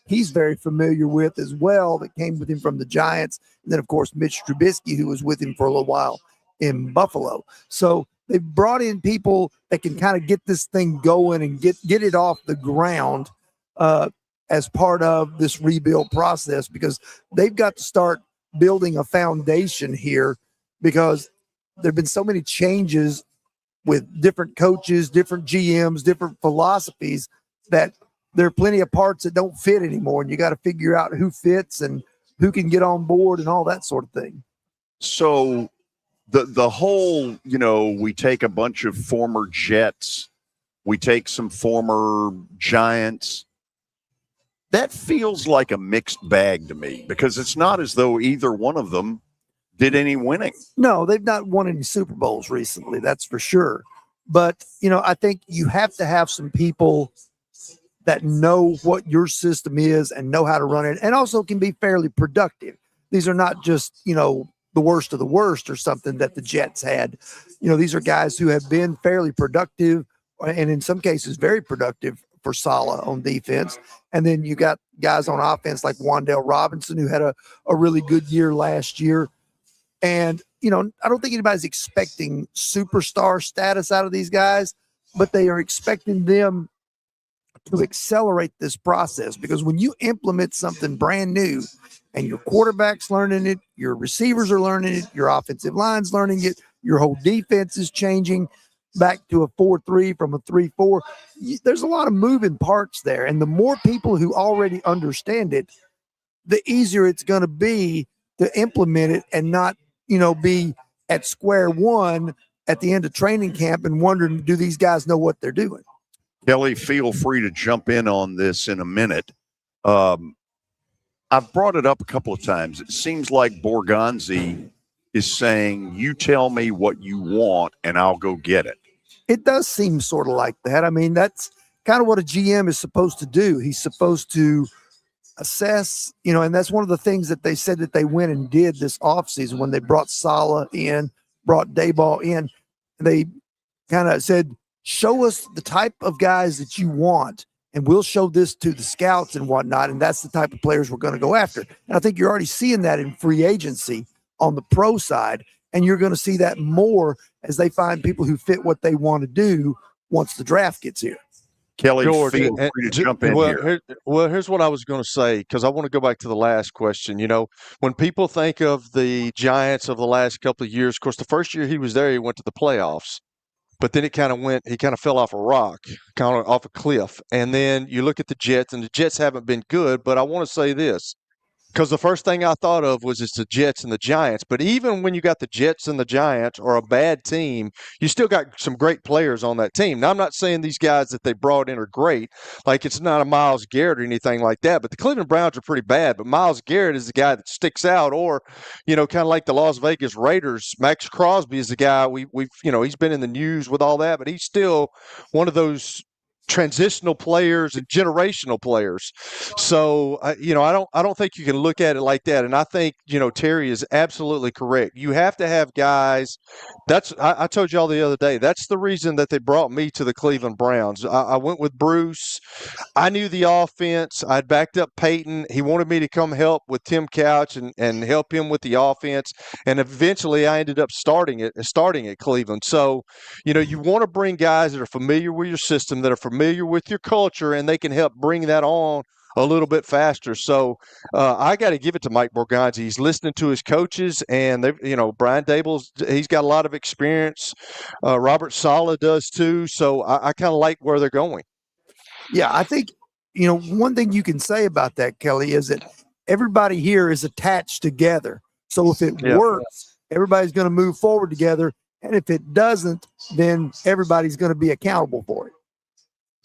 he's very familiar with as well that came with him from the Giants. And then, of course, Mitch Trubisky, who was with him for a little while in Buffalo. So they've brought in people that can kind of get this thing going and get it off the ground as part of this rebuild process, because they've got to start building a foundation here, because there have been so many changes with different coaches, different GMs, different philosophies, that there are plenty of parts that don't fit anymore. And you got to figure out who fits and who can get on board and all that sort of thing. So the whole, we take a bunch of former Jets, we take some former Giants. That feels like a mixed bag to me, because it's not as though either one of them did any winning. No, they've not won any Super Bowls recently, that's for sure. But, I think you have to have some people that know what your system is and know how to run it, and also can be fairly productive. These are not just, the worst of the worst or something that the Jets had. These are guys who have been fairly productive, and in some cases very productive for Saleh on defense. And then you got guys on offense like Wan'Dale Robinson, who had a really good year last year. And, I don't think anybody's expecting superstar status out of these guys, but they are expecting them to accelerate this process, because when you implement something brand new and your quarterback's learning it, your receivers are learning it, your offensive line's learning it, your whole defense is changing back to a 4-3 from a 3-4. There's a lot of moving parts there. And the more people who already understand it, the easier it's going to be to implement it and not, be at square one at the end of training camp and wondering, do these guys know what they're doing? Kelly, feel free to jump in on this in a minute. I've brought it up a couple of times. It seems like Borgonzi is saying, you tell me what you want and I'll go get it. It does seem sort of like that. I mean, that's kind of what a GM is supposed to do. He's supposed to assess, and that's one of the things that they said that they went and did this offseason when they brought Saleh in, brought Dayball in. They kind of said, show us the type of guys that you want, and we'll show this to the scouts and whatnot. And that's the type of players we're going to go after. And I think you're already seeing that in free agency on the pro side. And you're going to see that more as they find people who fit what they want to do once the draft gets here. Kelly, George, feel free to jump in here. Here's what I was going to say, because I want to go back to the last question. When people think of the Giants of the last couple of years, of course, the first year he was there, he went to the playoffs. But then he kind of fell off a rock, kind of off a cliff. And then you look at the Jets, and the Jets haven't been good. But I want to say this, because the first thing I thought of was it's the Jets and the Giants. But even when you got the Jets and the Giants, or a bad team, you still got some great players on that team. Now, I'm not saying these guys that they brought in are great. Like, it's not a Myles Garrett or anything like that. But the Cleveland Browns are pretty bad. But Myles Garrett is the guy that sticks out. Or, kind of like the Las Vegas Raiders, Max Crosby is the guy he's been in the news with all that. But he's still one of those transitional players and generational players. So, I don't think you can look at it like that. And I think, Terry is absolutely correct. You have to have guys. I told y'all the other day, that's the reason that they brought me to the Cleveland Browns. I went with Bruce. I knew the offense. I'd backed up Peyton. He wanted me to come help with Tim Couch and help him with the offense. And eventually I ended up starting at Cleveland. So, you want to bring guys that are familiar with your system, that are familiar with your culture, and they can help bring that on a little bit faster. So I got to give it to Mike Borgonzi. He's listening to his coaches, and Brian Daboll's, he's got a lot of experience. Robert Saleh does too. So I kind of like where they're going. Yeah, I think, one thing you can say about that, Kelly, is that everybody here is attached together. So if it works, everybody's going to move forward together. And if it doesn't, then everybody's going to be accountable for it.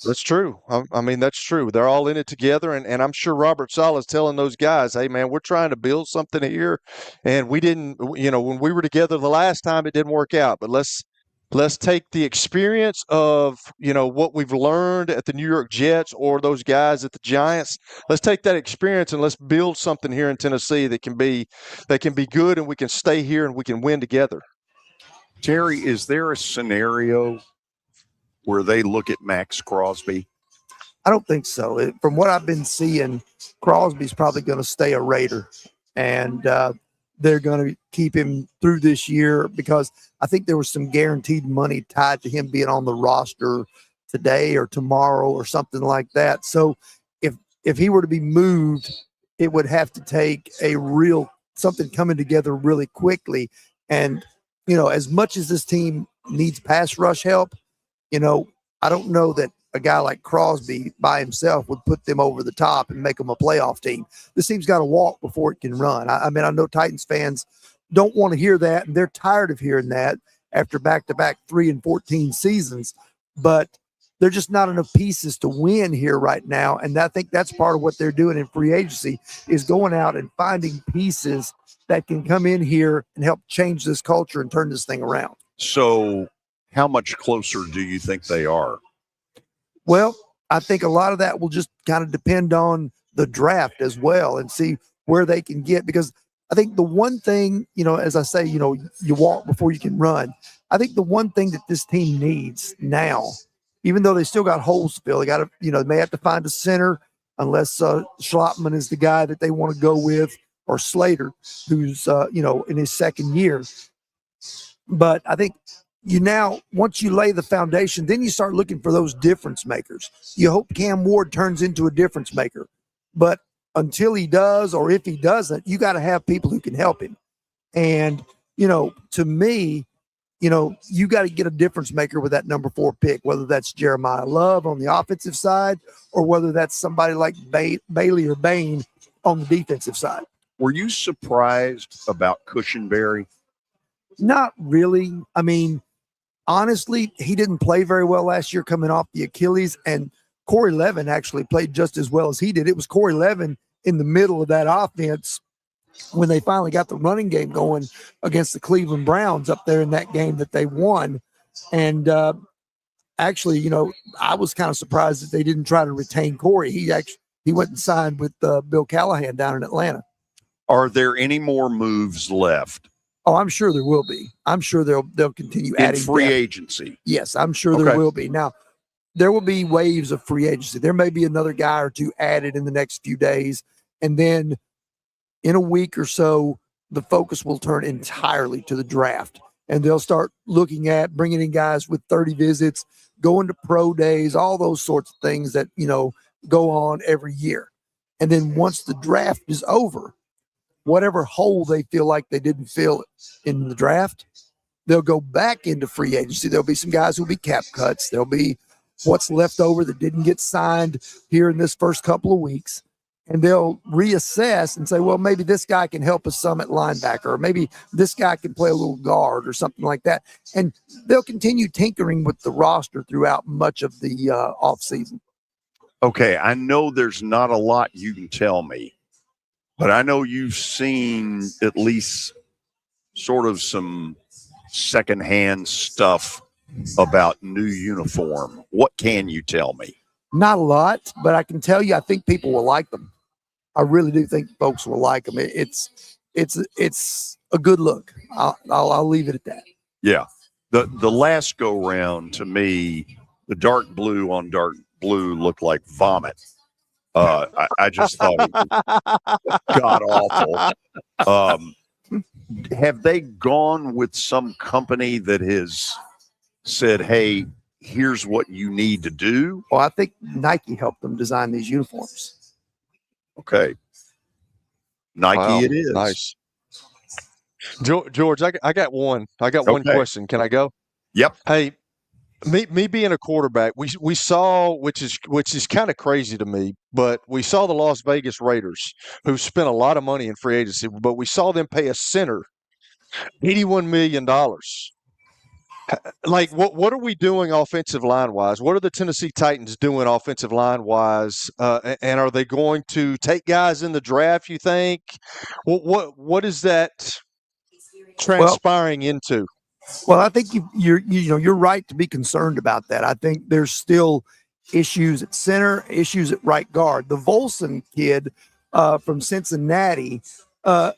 That's true. I mean, that's true. They're all in it together, and I'm sure Robert Saleh's telling those guys, "Hey, man, we're trying to build something here, and we didn't. When we were together the last time, it didn't work out. But let's take the experience of what we've learned at the New York Jets or those guys at the Giants. Let's take that experience and let's build something here in Tennessee that can be good, and we can stay here and we can win together." Terry, is there a scenario where they look at Max Crosby? I don't think so. From what I've been seeing, Crosby's probably going to stay a Raider, and they're going to keep him through this year because I think there was some guaranteed money tied to him being on the roster today or tomorrow or something like that. So if he were to be moved, it would have to take something coming together really quickly. And, as much as this team needs pass rush help, I don't know that a guy like Crosby by himself would put them over the top and make them a playoff team. This team's got to walk before it can run. I mean, I know Titans fans don't want to hear that, and they're tired of hearing that after back-to-back 3-14 seasons, but there's just not enough pieces to win here right now, and I think that's part of what they're doing in free agency is going out and finding pieces that can come in here and help change this culture and turn this thing around. So how much closer do you think they are? Well, I think a lot of that will just kind of depend on the draft as well and see where they can get, because I think the one thing, as I say, you walk before you can run. I think the one thing that this team needs now, even though they still got holes to fill, they got to, they may have to find a center unless Schlottman is the guy that they want to go with, or Slater, who's, in his second year. But I think once you lay the foundation, then you start looking for those difference makers. You hope Cam Ward turns into a difference maker. But until he does, or if he doesn't, you got to have people who can help him. And, to me, you got to get a difference maker with that number 4 pick, whether that's Jeremiah Love on the offensive side or whether that's somebody like Bailey or Bain on the defensive side. Were you surprised about Cushenberry? Not really. I mean, honestly, he didn't play very well last year coming off the Achilles, and Corey Levin actually played just as well as he did. It was Corey Levin in the middle of that offense when they finally got the running game going against the Cleveland Browns up there in that game that they won. And actually, I was kind of surprised that they didn't try to retain Corey. He went and signed with Bill Callahan down in Atlanta. Are there any more moves left? Oh, I'm sure there will be. I'm sure they'll continue adding in free depth. Agency. Yes, I'm sure there will be. Now, there will be waves of free agency. There may be another guy or two added in the next few days, and then in a week or so, the focus will turn entirely to the draft, and they'll start looking at bringing in guys with 30 visits, going to pro days, all those sorts of things that go on every year. And then once the draft is over, whatever hole they feel like they didn't fill in the draft, they'll go back into free agency. There'll be some guys who'll be cap cuts. There'll be what's left over that didn't get signed here in this first couple of weeks. And they'll reassess and say, well, maybe this guy can help us some at linebacker, or maybe this guy can play a little guard or something like that. And they'll continue tinkering with the roster throughout much of the offseason. Okay, I know there's not a lot you can tell me, but I know you've seen at least sort of some secondhand stuff about new uniform. What can you tell me? Not a lot, but I can tell you I think people will like them. I really do think folks will like them. It's a good look. I'll leave it at that. Yeah. The last go round, to me, the dark blue on dark blue looked like vomit. I just thought it was god awful. Have they gone with some company that has said, hey, here's what you need to do? Well, I think Nike helped them design these uniforms. Okay. Nike, wow, it is. Nice. George, I got one. I got one question. Can I go? Yep. Hey, me being a quarterback, we saw, which is kind of crazy to me, but we saw the Las Vegas Raiders, who spent a lot of money in free agency, but we saw them pay a center $81 million. Like, what are we doing offensive line wise? What are the Tennessee Titans doing offensive line wise? And are they going to take guys in the draft? You think? What is that transpiring into? Well, I think you're right to be concerned about that. I think there's still issues at center, issues at right guard. The Volson kid from Cincinnati, I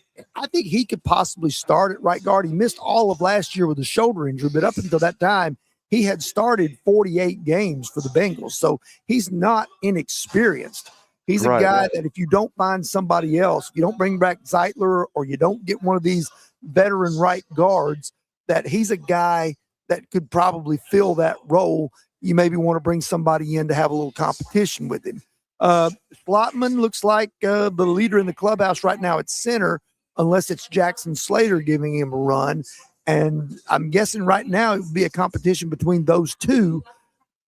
think he could possibly start at right guard. He missed all of last year with a shoulder injury, but up until that time, he had started 48 games for the Bengals. So he's not inexperienced. He's a guy that if you don't find somebody else, you don't bring back Zeitler or you don't get one of these veteran right guards, that he's a guy that could probably fill that role. You maybe want to bring somebody in to have a little competition with him. Slotman looks like the leader in the clubhouse right now at center, unless it's Jackson Slater giving him a run. And I'm guessing right now it would be a competition between those two.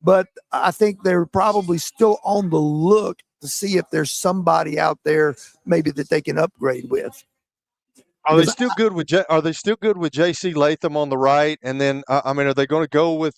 But I think they're probably still on the look to see if there's somebody out there maybe that they can upgrade with. Are they still good with J.C. Latham on the right? And then are they going to go with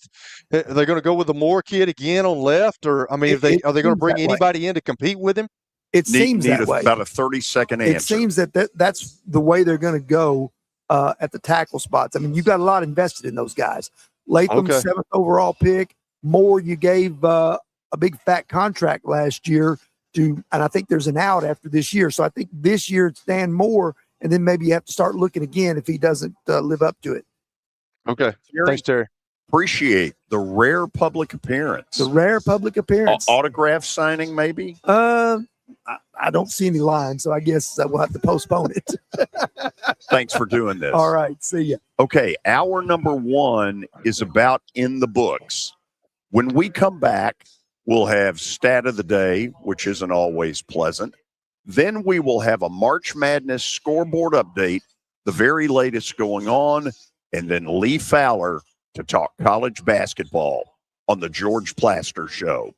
the Moore kid again on left? Or are they going to bring anybody in to compete with him? It seems that way. About a 30-second answer. It seems that's the way they're going to go at the tackle spots. I mean, you've got a lot invested in those guys. Latham, 7th overall pick. Moore, you gave a big fat contract last year and I think there's an out after this year. So I think this year it's Dan Moore. And then maybe you have to start looking again if he doesn't live up to it. Okay. Thanks, Terry. Appreciate the rare public appearance. Autograph signing, maybe? I don't see any lines, so I guess we'll have to postpone it. Thanks for doing this. All right. See ya. Okay. Hour number 1 is about in the books. When we come back, we'll have stat of the day, which isn't always pleasant. Then we will have a March Madness scoreboard update, the very latest going on, and then Lee Fowler to talk college basketball on the George Plaster Show.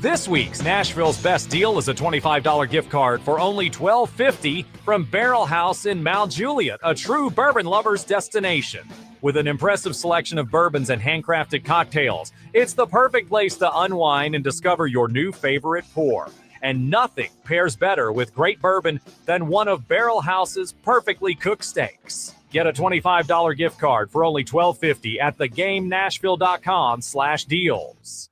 This week's Nashville's best deal is a $25 gift card for only $12.50 from Barrel House in Mount Juliet, a true bourbon lover's destination. With an impressive selection of bourbons and handcrafted cocktails, it's the perfect place to unwind and discover your new favorite pour. And nothing pairs better with great bourbon than one of Barrel House's perfectly cooked steaks. Get a $25 gift card for only $12.50 at thegamenashville.com/deals.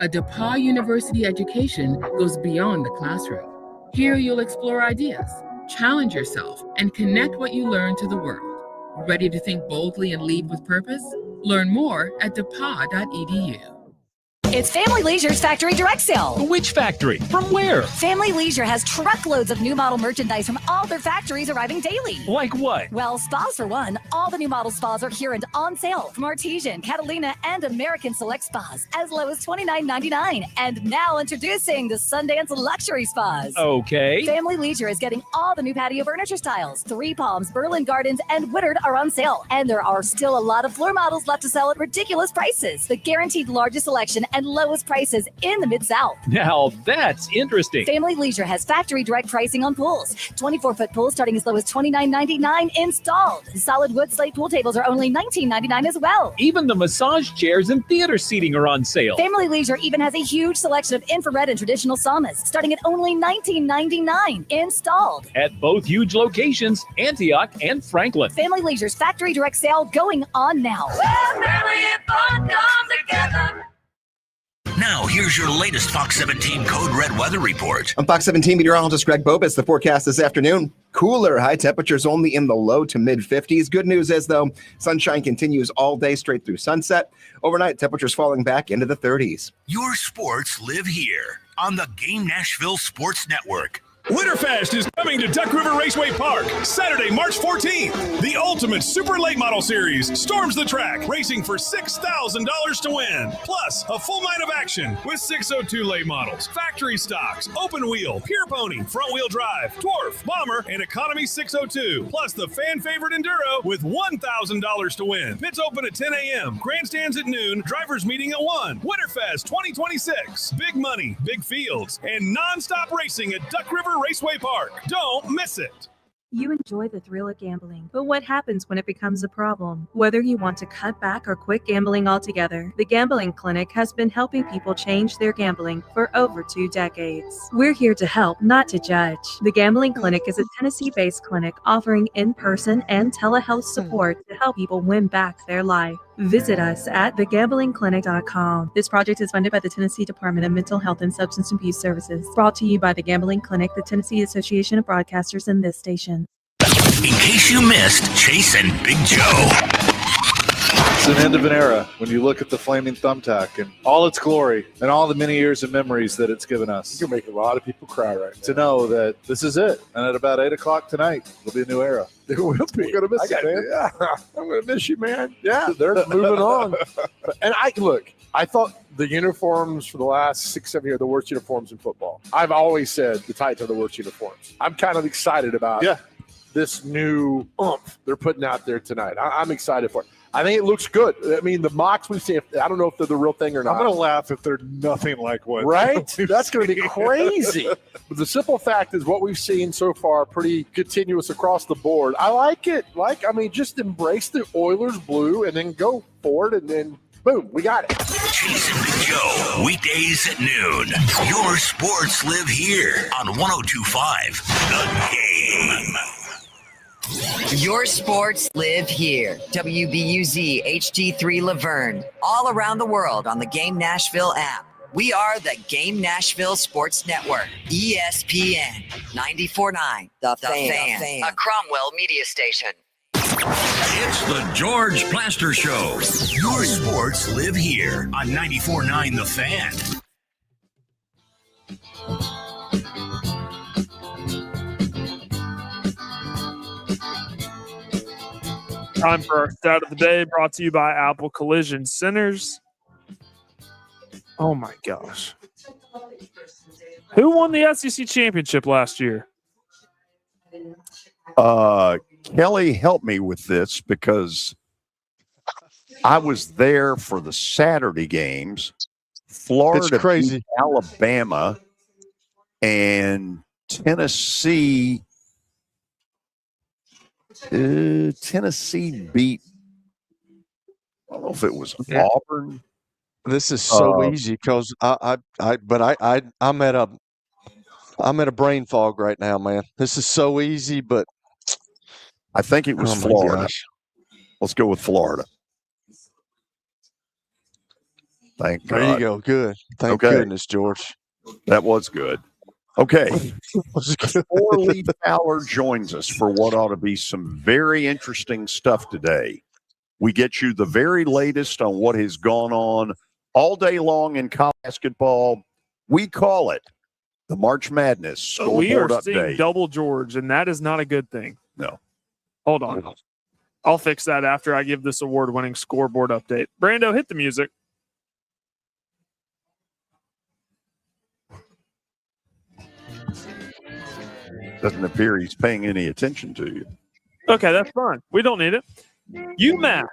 A DePauw University education goes beyond the classroom. Here you'll explore ideas, challenge yourself, and connect what you learn to the world. Ready to think boldly and lead with purpose? Learn more at depaw.edu. It's Family Leisure's Factory Direct Sale. Which factory? From where? Family Leisure has truckloads of new model merchandise from all their factories arriving daily. Like what? Well, spas for one. All the new model spas are here and on sale from Artesian, Catalina, and American Select Spas as low as $29.99. And now introducing the Sundance Luxury Spas. Okay. Family Leisure is getting all the new patio furniture styles. Three Palms, Berlin Gardens, and Woodard are on sale. And there are still a lot of floor models left to sell at ridiculous prices. The guaranteed largest selection and lowest prices in the Mid-South. Now that's interesting. Family Leisure has factory direct pricing on pools. 24-foot pools starting as low as $29.99 installed. Solid wood slate pool tables are only $19.99 as well. Even the massage chairs and theater seating are on sale. Family Leisure even has a huge selection of infrared and traditional saunas starting at only $19.99 installed. At both huge locations, Antioch and Franklin. Family Leisure's factory direct sale going on now. Well, family and fun come together. Now, here's your latest Fox 17 Code Red weather report. I'm Fox 17 meteorologist Greg Bobus. The forecast this afternoon, cooler, high temperatures only in the low to mid 50s. Good news is, though, sunshine continues all day straight through sunset. Overnight, temperatures falling back into the 30s. Your sports live here on the Game Nashville Sports Network. Winterfest is coming to Duck River Raceway Park Saturday, March 14th. The ultimate super late model series storms the track, racing for $6,000 to win. Plus, a full night of action with 602 late models, factory stocks, open wheel, pure pony, front wheel drive, dwarf, bomber, and economy 602. Plus the fan favorite Enduro with $1,000 to win. Pits open at 10 a.m., grandstands at noon, drivers meeting at 1. Winterfest 2026. Big money, big fields, and non-stop racing at Duck River Raceway Park. Don't miss it. You enjoy the thrill of gambling, but what happens when it becomes a problem? Whether you want to cut back or quit gambling altogether, the Gambling Clinic has been helping people change their gambling for over 2 decades. We're here to help, not to judge. The Gambling Clinic is a Tennessee-based clinic offering in-person and telehealth support to help people win back their life. Visit us at thegamblingclinic.com. This project is funded by the Tennessee Department of Mental Health and Substance Abuse Services. Brought to you by the Gambling Clinic, the Tennessee Association of Broadcasters, and this station. In case you missed Chase and Big Joe. It's an end of an era when you look at the Flaming Thumbtack and all its glory and all the many years of memories that it's given us. You're making a lot of people cry right now. To know that this is it. And at about 8 o'clock tonight, it'll be a new era. It will be. We're going to miss it, man. Yeah, I'm going to miss you, man. Yeah, they're moving on. And I thought the uniforms for the last 6-7 years are the worst uniforms in football. I've always said the Titans are the worst uniforms. I'm kind of excited about this new oomph they're putting out there tonight. I'm excited for it. I think it looks good. I mean, the mocks we see, I don't know if they're the real thing or not. I'm going to laugh if they're nothing like what. Right? That's going to be crazy. But the simple fact is what we've seen so far, pretty continuous across the board. I like it. Just embrace the Oilers blue and then go forward and then boom, we got it. Chase and Big Joe, weekdays at noon. Your sports live here on 102.5 The Game. Your sports live here. WBUZ HD3 Laverne. All around the world on the Game Nashville app. We are the Game Nashville Sports Network. ESPN 94.9. The Fan. A Cromwell media station. It's the George Plaster Show. Your sports live here on 94.9 The Fan. Time for our stat of the day, brought to you by Apple Collision Centers. Oh my gosh. Who won the SEC championship last year? Kelly, help me with this because I was there for the Saturday games. Florida beat Alabama and Tennessee. Tennessee beat. I don't know if it was Auburn. This is so easy because I'm at a brain fog right now, man. This is so easy, but I think it was Florida. Let's go with Florida. Thank God. There you go. Good. Thank goodness, George. That was good. Okay. Before Lee Fowler joins us for what ought to be some very interesting stuff today, we get you the very latest on what has gone on all day long in college basketball. We call it the March Madness scoreboard We are update. seeing double George, and that is not a good thing. No. Hold on. I'll fix that after I give this award-winning scoreboard update. Brando, hit the music. Doesn't appear he's paying any attention to you. Okay, that's fine. We don't need it. UMass.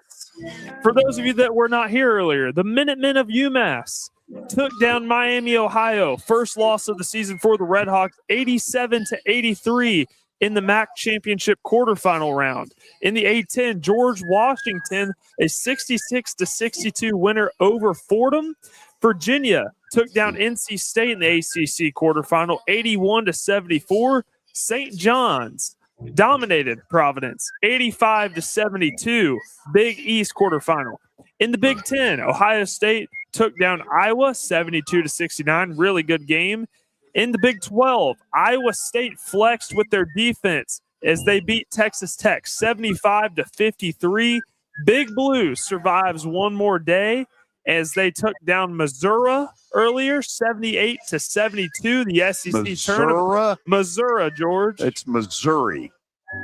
For those of you that were not here earlier, the Minutemen of UMass took down Miami, Ohio. First loss of the season for the Redhawks, 87-83 in the MAC championship quarterfinal round. In the A-10, George Washington, a 66-62 winner over Fordham. Virginia took down NC State in the ACC quarterfinal, 81-74. St. John's dominated Providence, 85-72, Big East quarterfinal. In the Big Ten, Ohio State took down Iowa, 72-69, really good game. In the Big 12, Iowa State flexed with their defense as they beat Texas Tech, 75-53. Big Blue survives one more day as they took down Missouri earlier, 78-72. The SEC tournament. Missouri, George. It's Missouri.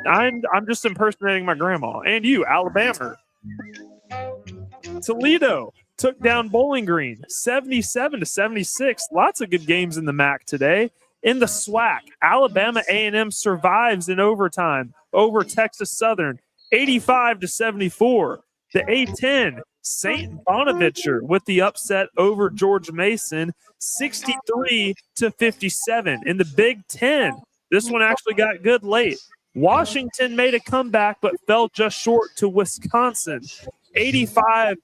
I'm just impersonating my grandma. And you, Alabama. Toledo took down Bowling Green, 77-76. Lots of good games in the MAC today. In the SWAC, Alabama A&M survives in overtime over Texas Southern, 85-74. The A-10, St. Bonaventure with the upset over George Mason, 63-57. In the Big Ten, this one actually got good late. Washington made a comeback but fell just short to Wisconsin, 85-82.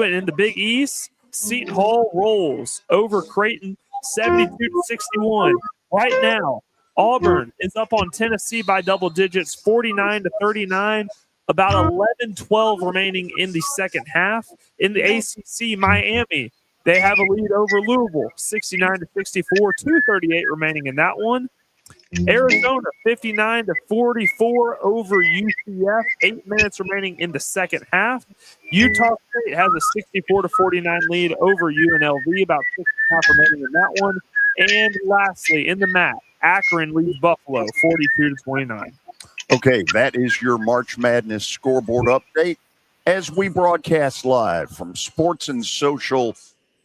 And in the Big East, Seton Hall rolls over Creighton, 72-61. Right now, Auburn is up on Tennessee by double digits, 49-39. About 11-12 remaining in the second half. In the ACC, Miami, they have a lead over Louisville, 69-64, 2:38 remaining in that one. Arizona, 59-44 over UCF, 8 minutes remaining in the second half. Utah State has a 64-49 lead over UNLV, about 6.5 remaining in that one. And lastly, in the MAC, Akron leads Buffalo, 42-29. Okay, that is your March Madness scoreboard update as we broadcast live from Sports and Social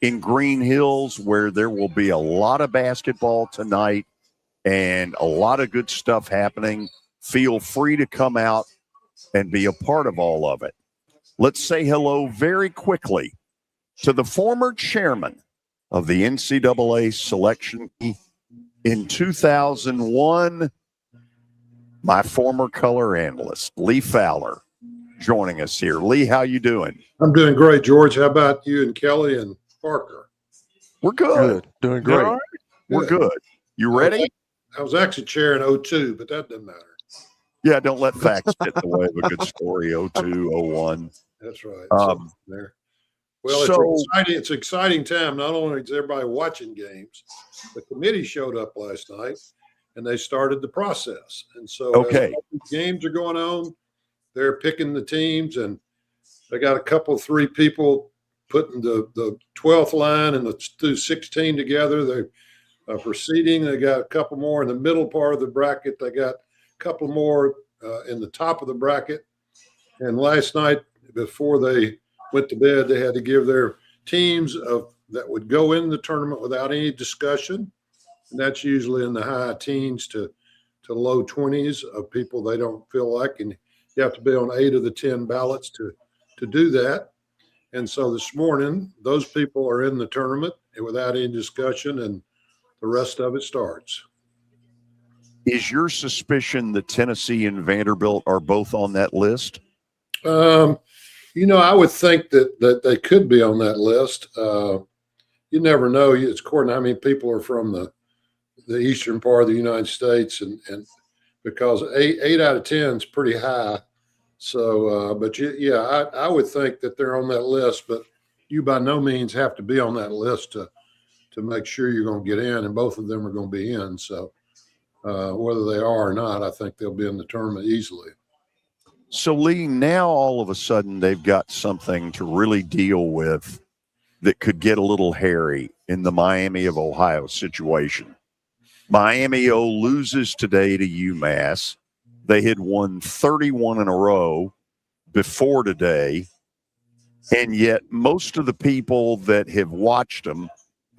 in Green Hills, where there will be a lot of basketball tonight and a lot of good stuff happening. Feel free to come out and be a part of all of it. Let's say hello very quickly to the former chairman of the NCAA selection in 2001, my former color analyst, Lee Fowler, joining us here. Lee, how you doing? I'm doing great, George. How about you and Kelly and Parker? We're good. Doing great. Right? We're good. You ready? I was actually chairing 02, but that doesn't matter. Yeah, don't let facts get in the way of a good story. 02, 01. That's right. There. Well, so, it's exciting. It's an exciting time. Not only is everybody watching games, the committee showed up last night and they started the process. And so okay, as games are going on, they're picking the teams, and they got a couple, 3 people putting the 12th line and the 16 together. They're proceeding. They got a couple more in the middle part of the bracket. They got a couple more in the top of the bracket. And last night, before they went to bed, they had to give their teams that would go in the tournament without any discussion. And that's usually in the high teens to low 20s of people they don't feel like. And you have to be on 8 of the 10 ballots to do that. And so this morning, those people are in the tournament without any discussion, and the rest of it starts. Is your suspicion that Tennessee and Vanderbilt are both on that list? I would think that they could be on that list. You never know. It's according to how many people are from the eastern part of the United States, and because 8 out of 10 is pretty high. So, I would think that they're on that list, but you by no means have to be on that list to make sure you're going to get in, and both of them are going to be in. So, whether they are or not, I think they'll be in the tournament easily. So, Lee, now all of a sudden they've got something to really deal with that could get a little hairy in the Miami of Ohio situation. Miami O loses today to UMass. They had won 31 in a row before today, and yet most of the people that have watched them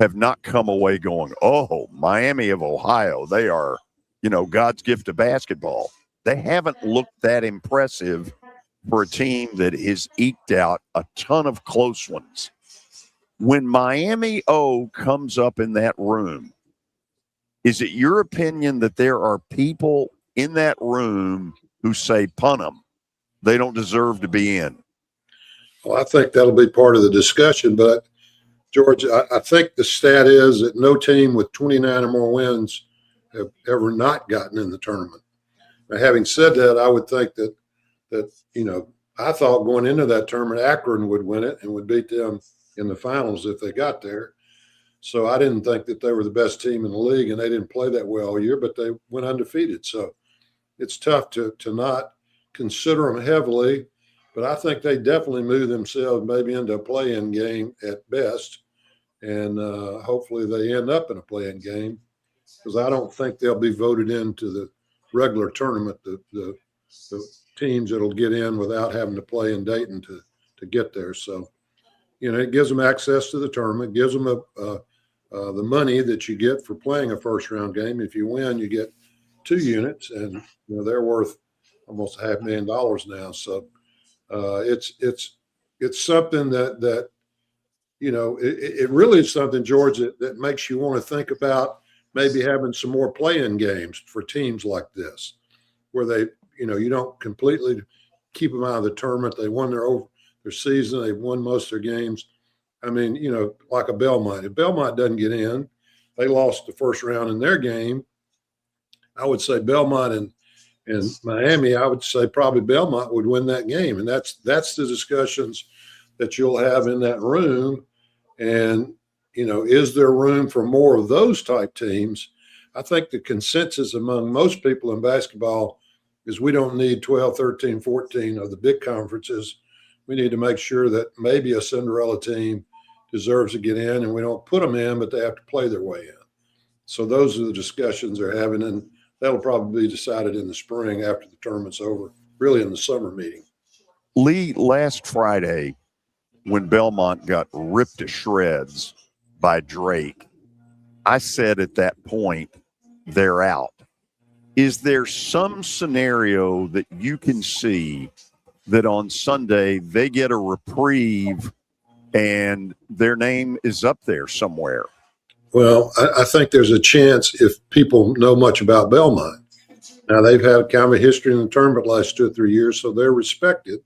have not come away going, oh, Miami of Ohio, they are, God's gift to basketball. They haven't looked that impressive for a team that has eked out a ton of close ones. When Miami O comes up in that room, is it your opinion that there are people in that room who say, punt them, they don't deserve to be in? Well, I think that'll be part of the discussion. But, George, I think the stat is that no team with 29 or more wins have ever not gotten in the tournament. Now, having said that, I would think that I thought going into that tournament, Akron would win it and would beat them in the finals if they got there. So I didn't think that they were the best team in the league, and they didn't play that well all year, but they went undefeated. So it's tough to not consider them heavily, but I think they definitely move themselves maybe into a play-in game at best, and hopefully they end up in a play-in game, because I don't think they'll be voted into the regular tournament, the teams that'll get in without having to play in Dayton to get there. So, it gives them access to the tournament, gives them the money that you get for playing a first-round game. If you win, you get 2 units, and they're worth almost $500,000 now. So it's something that it really is something, George, that makes you want to think about maybe having some more play-in games for teams like this. where they, you don't completely keep them out of the tournament. They won their season. They've won most of their games. I mean, like a Belmont. If Belmont doesn't get in, they lost the first round in their game. I would say Belmont and Miami, I would say probably Belmont would win that game. And that's the discussions that you'll have in that room. And, is there room for more of those type teams? I think the consensus among most people in basketball is we don't need 12, 13, 14 of the big conferences. We need to make sure that maybe a Cinderella team deserves to get in, and we don't put them in, but they have to play their way in. So those are the discussions they're having, and that'll probably be decided in the spring after the tournament's over, really in the summer meeting. Lee, last Friday, when Belmont got ripped to shreds by Drake, I said at that point, they're out. Is there some scenario that you can see that on Sunday they get a reprieve and their name is up there somewhere? Well, I think there's a chance if people know much about Belmont. Now, they've had kind of a history in the tournament the last 2 or 3 years, so they're respected.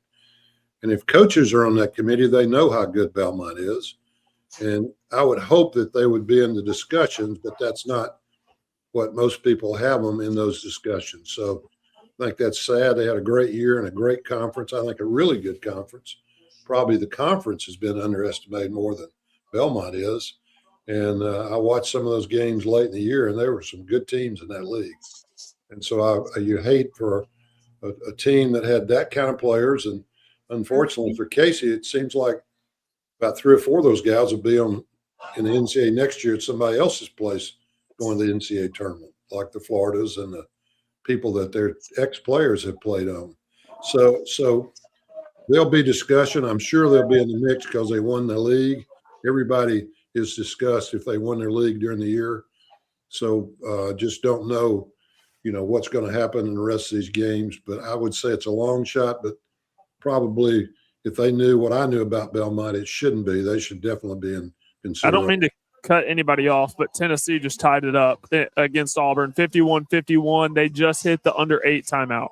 And if coaches are on that committee, they know how good Belmont is. And I would hope that they would be in the discussions, but that's not what most people have them in those discussions. So I think that's sad. They had a great year and a great conference. I think a really good conference. Probably the conference has been underestimated more than Belmont is. And I watched some of those games late in the year, and there were some good teams in that league. And so you hate for a team that had that kind of players. And unfortunately for Casey, it seems like about 3 or 4 of those guys will be in the NCAA next year at somebody else's place going to the NCAA tournament, like the Floridas and the people that their ex-players have played on. So there'll be discussion. I'm sure they'll be in the mix because they won the league. Everybody is discussed if they won their league during the year. So just don't know, what's going to happen in the rest of these games. But I would say it's a long shot, but probably if they knew what I knew about Belmont, it shouldn't be. They should definitely be in consideration. I don't mean to cut anybody off, but Tennessee just tied it up against Auburn, 51-51. They just hit the under 8 timeout.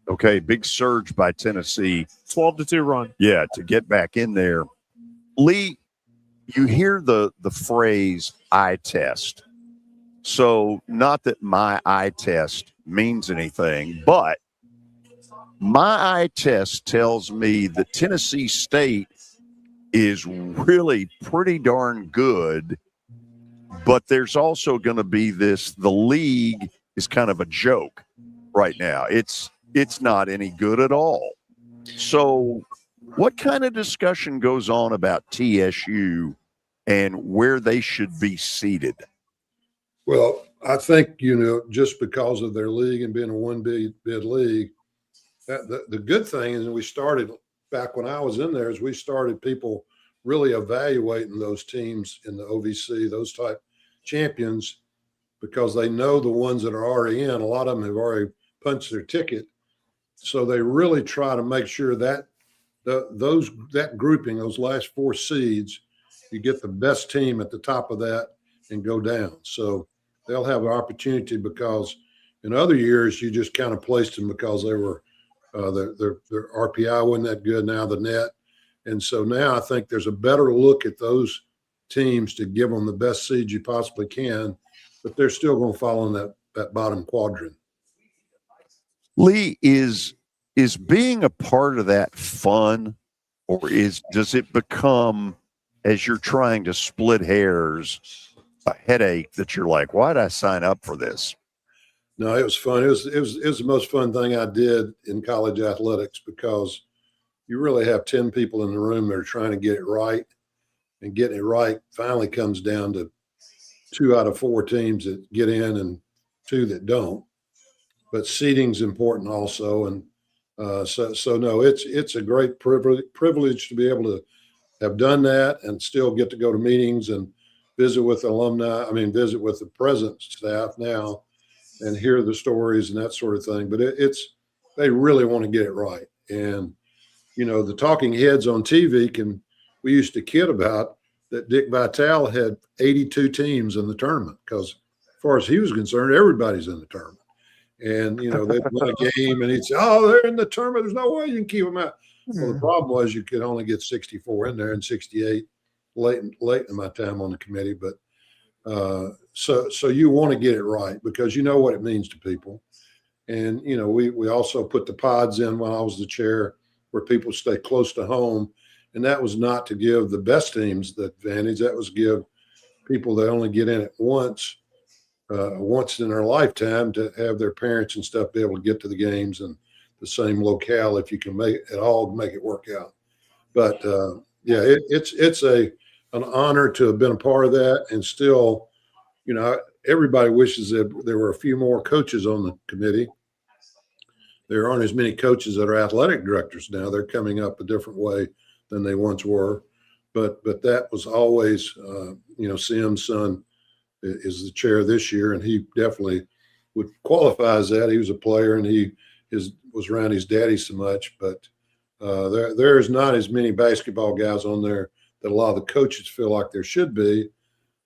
Okay, big surge by Tennessee. 12-2 run. Yeah, to get back in there. Lee, you hear the phrase eye test. So not that my eye test means anything, but my eye test tells me that Tennessee State is really pretty darn good, but there's also going to be the league is kind of a joke right now. It's not any good at all. So what kind of discussion goes on about TSU and where they should be seated? Well, I think, just because of their league and being a 1 bid league, the good thing is we started back when I was in there is we started people really evaluating those teams in the OVC, those type champions, because they know the ones that are already in. A lot of them have already punched their ticket. So they really try to make sure that that grouping, those last 4 seeds, you get the best team at the top of that and go down. So they'll have an opportunity because in other years you just kind of placed them because they were their RPI wasn't that good, now the net. And so now I think there's a better look at those teams to give them the best seeds you possibly can, but they're still going to fall in that bottom quadrant. Lee, is being a part of that fun, or does it become, as you're trying to split hairs, a headache that you're like, why did I sign up for this? No, it was fun. It was the most fun thing I did in college athletics because you really have 10 people in the room that are trying to get it right, and getting it right finally comes down to 2 out of 4 teams that get in and 2 that don't. But seeding's important also, and so no, it's a great privilege to be able to have done that and still get to go to meetings and visit with alumni. Visit with the present staff now and hear the stories and that sort of thing. But they really want to get it right. And, the talking heads on TV we used to kid about that Dick Vitale had 82 teams in the tournament because as far as he was concerned, everybody's in the tournament. And, you know, they'd win a game and he'd say, oh, they're in the tournament. There's no way you can keep them out. Well, the problem was you could only get 64 in there and 68 late in my time on the committee. But so you want to get it right because you know what it means to people. And, you know, we also put the pods in when I was the chair where people stay close to home. And that was not to give the best teams the advantage. That was give people that only get in it once in their lifetime to have their parents and stuff be able to get to the games and the same locale if you can make it all make it work out. But it's an honor to have been a part of that. And still, you know, everybody wishes that there were a few more coaches on the committee. There aren't as many coaches that are athletic directors now. They're coming up a different way than they once were. But that was always, you know, Sim's son is the chair this year, and he definitely would qualify as that. He was a player, and he was around his daddy so much. But there's not as many basketball guys on there that a lot of the coaches feel like there should be.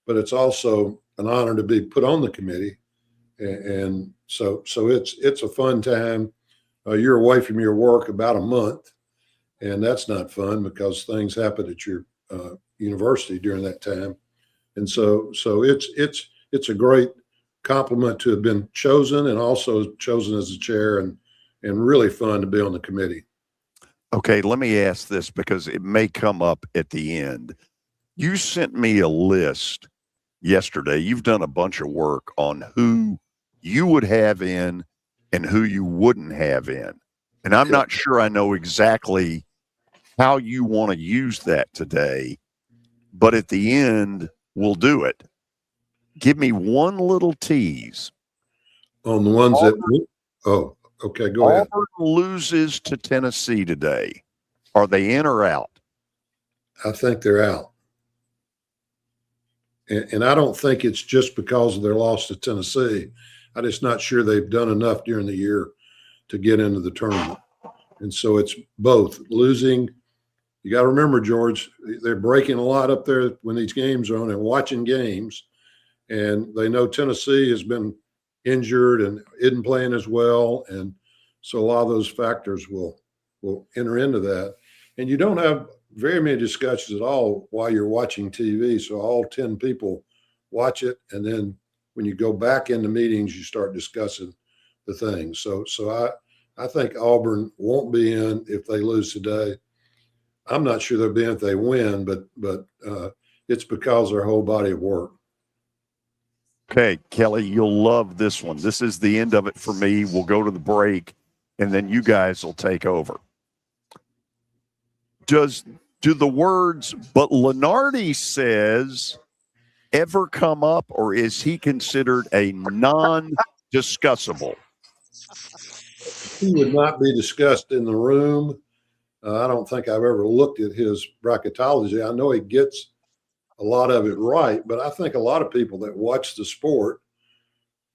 But it's also an honor to be put on the committee, and so it's a fun time. You're away from your work about a month, and that's not fun because things happen at your university during that time. And so it's a great compliment to have been chosen and also chosen as the chair and really fun to be on the committee. Okay, let me ask this because it may come up at the end. You sent me a list yesterday. You've done a bunch of work on who you would have in and who you wouldn't have in. And I'm not sure I know exactly how you want to use that today, but at the end, we'll do it. Give me one little tease. On the ones okay, go ahead. Auburn loses to Tennessee today. Are they in or out? I think they're out. And I don't think it's just because of their loss to Tennessee. I'm just not sure they've done enough during the year to get into the tournament. And so it's both. Losing, you got to remember, George, they're breaking a lot up there when these games are on and watching games. And they know Tennessee has been injured and isn't playing as well. And so a lot of those factors will enter into that. And you don't have very many discussions at all while you're watching TV. So all 10 people watch it. And then when you go back into meetings, you start discussing the things. So I think Auburn won't be in if they lose today. I'm not sure they'll be in if they win, but it's because of their whole body of work. Okay, Kelly, you'll love this one. This is the end of it for me. We'll go to the break, and then you guys will take over. Do the words, but Lenardi says, ever come up, or is he considered a non-discussable? He would not be discussed in the room. I don't think I've ever looked at his bracketology. I know he gets a lot of it right, but I think a lot of people that watch the sport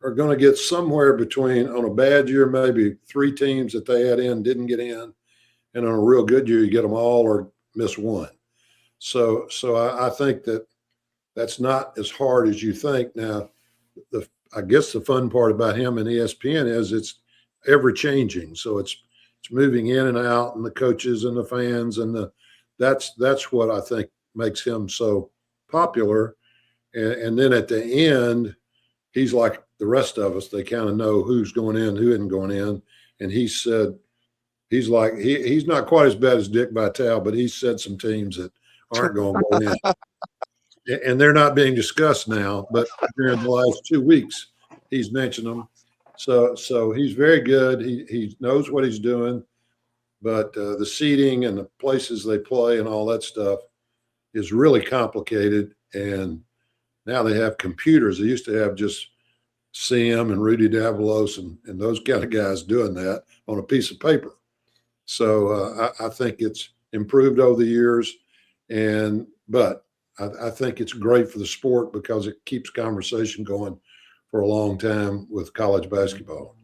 are going to get somewhere between, on a bad year, maybe 3 teams that they had in didn't get in, and on a real good year, you get them all or miss one. So I think that's not as hard as you think. Now, I guess the fun part about him and ESPN is it's ever changing. So it's moving in and out, and the coaches and the fans, and that's what I think makes him so popular. And then at the end, he's like the rest of us. They kind of know who's going in, who isn't going in. And he said, he's like, he's not quite as bad as Dick Vitale, but he said some teams that aren't going to go in. And they're not being discussed now, but during the last 2 weeks, he's mentioned them. So he's very good. He knows what he's doing, but the seating and the places they play and all that stuff is really complicated. And now they have computers. They used to have just Sim and Rudy Davalos and those kind of guys doing that on a piece of paper. So I think it's improved over the years, but I think it's great for the sport because it keeps conversation going for a long time with college basketball.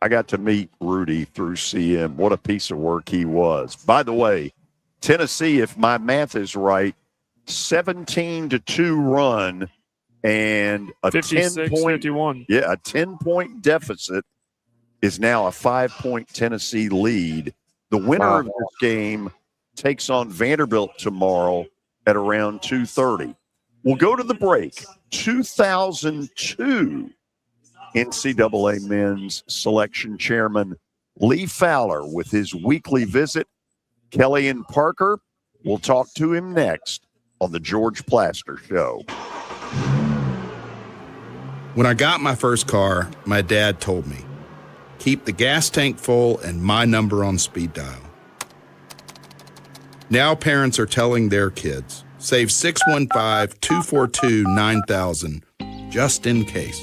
I got to meet Rudy through CM. What a piece of work he was. By the way, Tennessee, if my math is right, 17-2 run And a 56-51. Yeah, a 10-point deficit is now a 5-point Tennessee lead. The winner of this game takes on Vanderbilt tomorrow at around 2:30. We'll go to the break. 2002 NCAA men's selection chairman Lee Fowler with his weekly visit. Kelly and Parker will talk to him next on the George Plaster Show. When I got my first car, my dad told me, keep the gas tank full and my number on speed dial. Now parents are telling their kids, save 615-242-9000 just in case.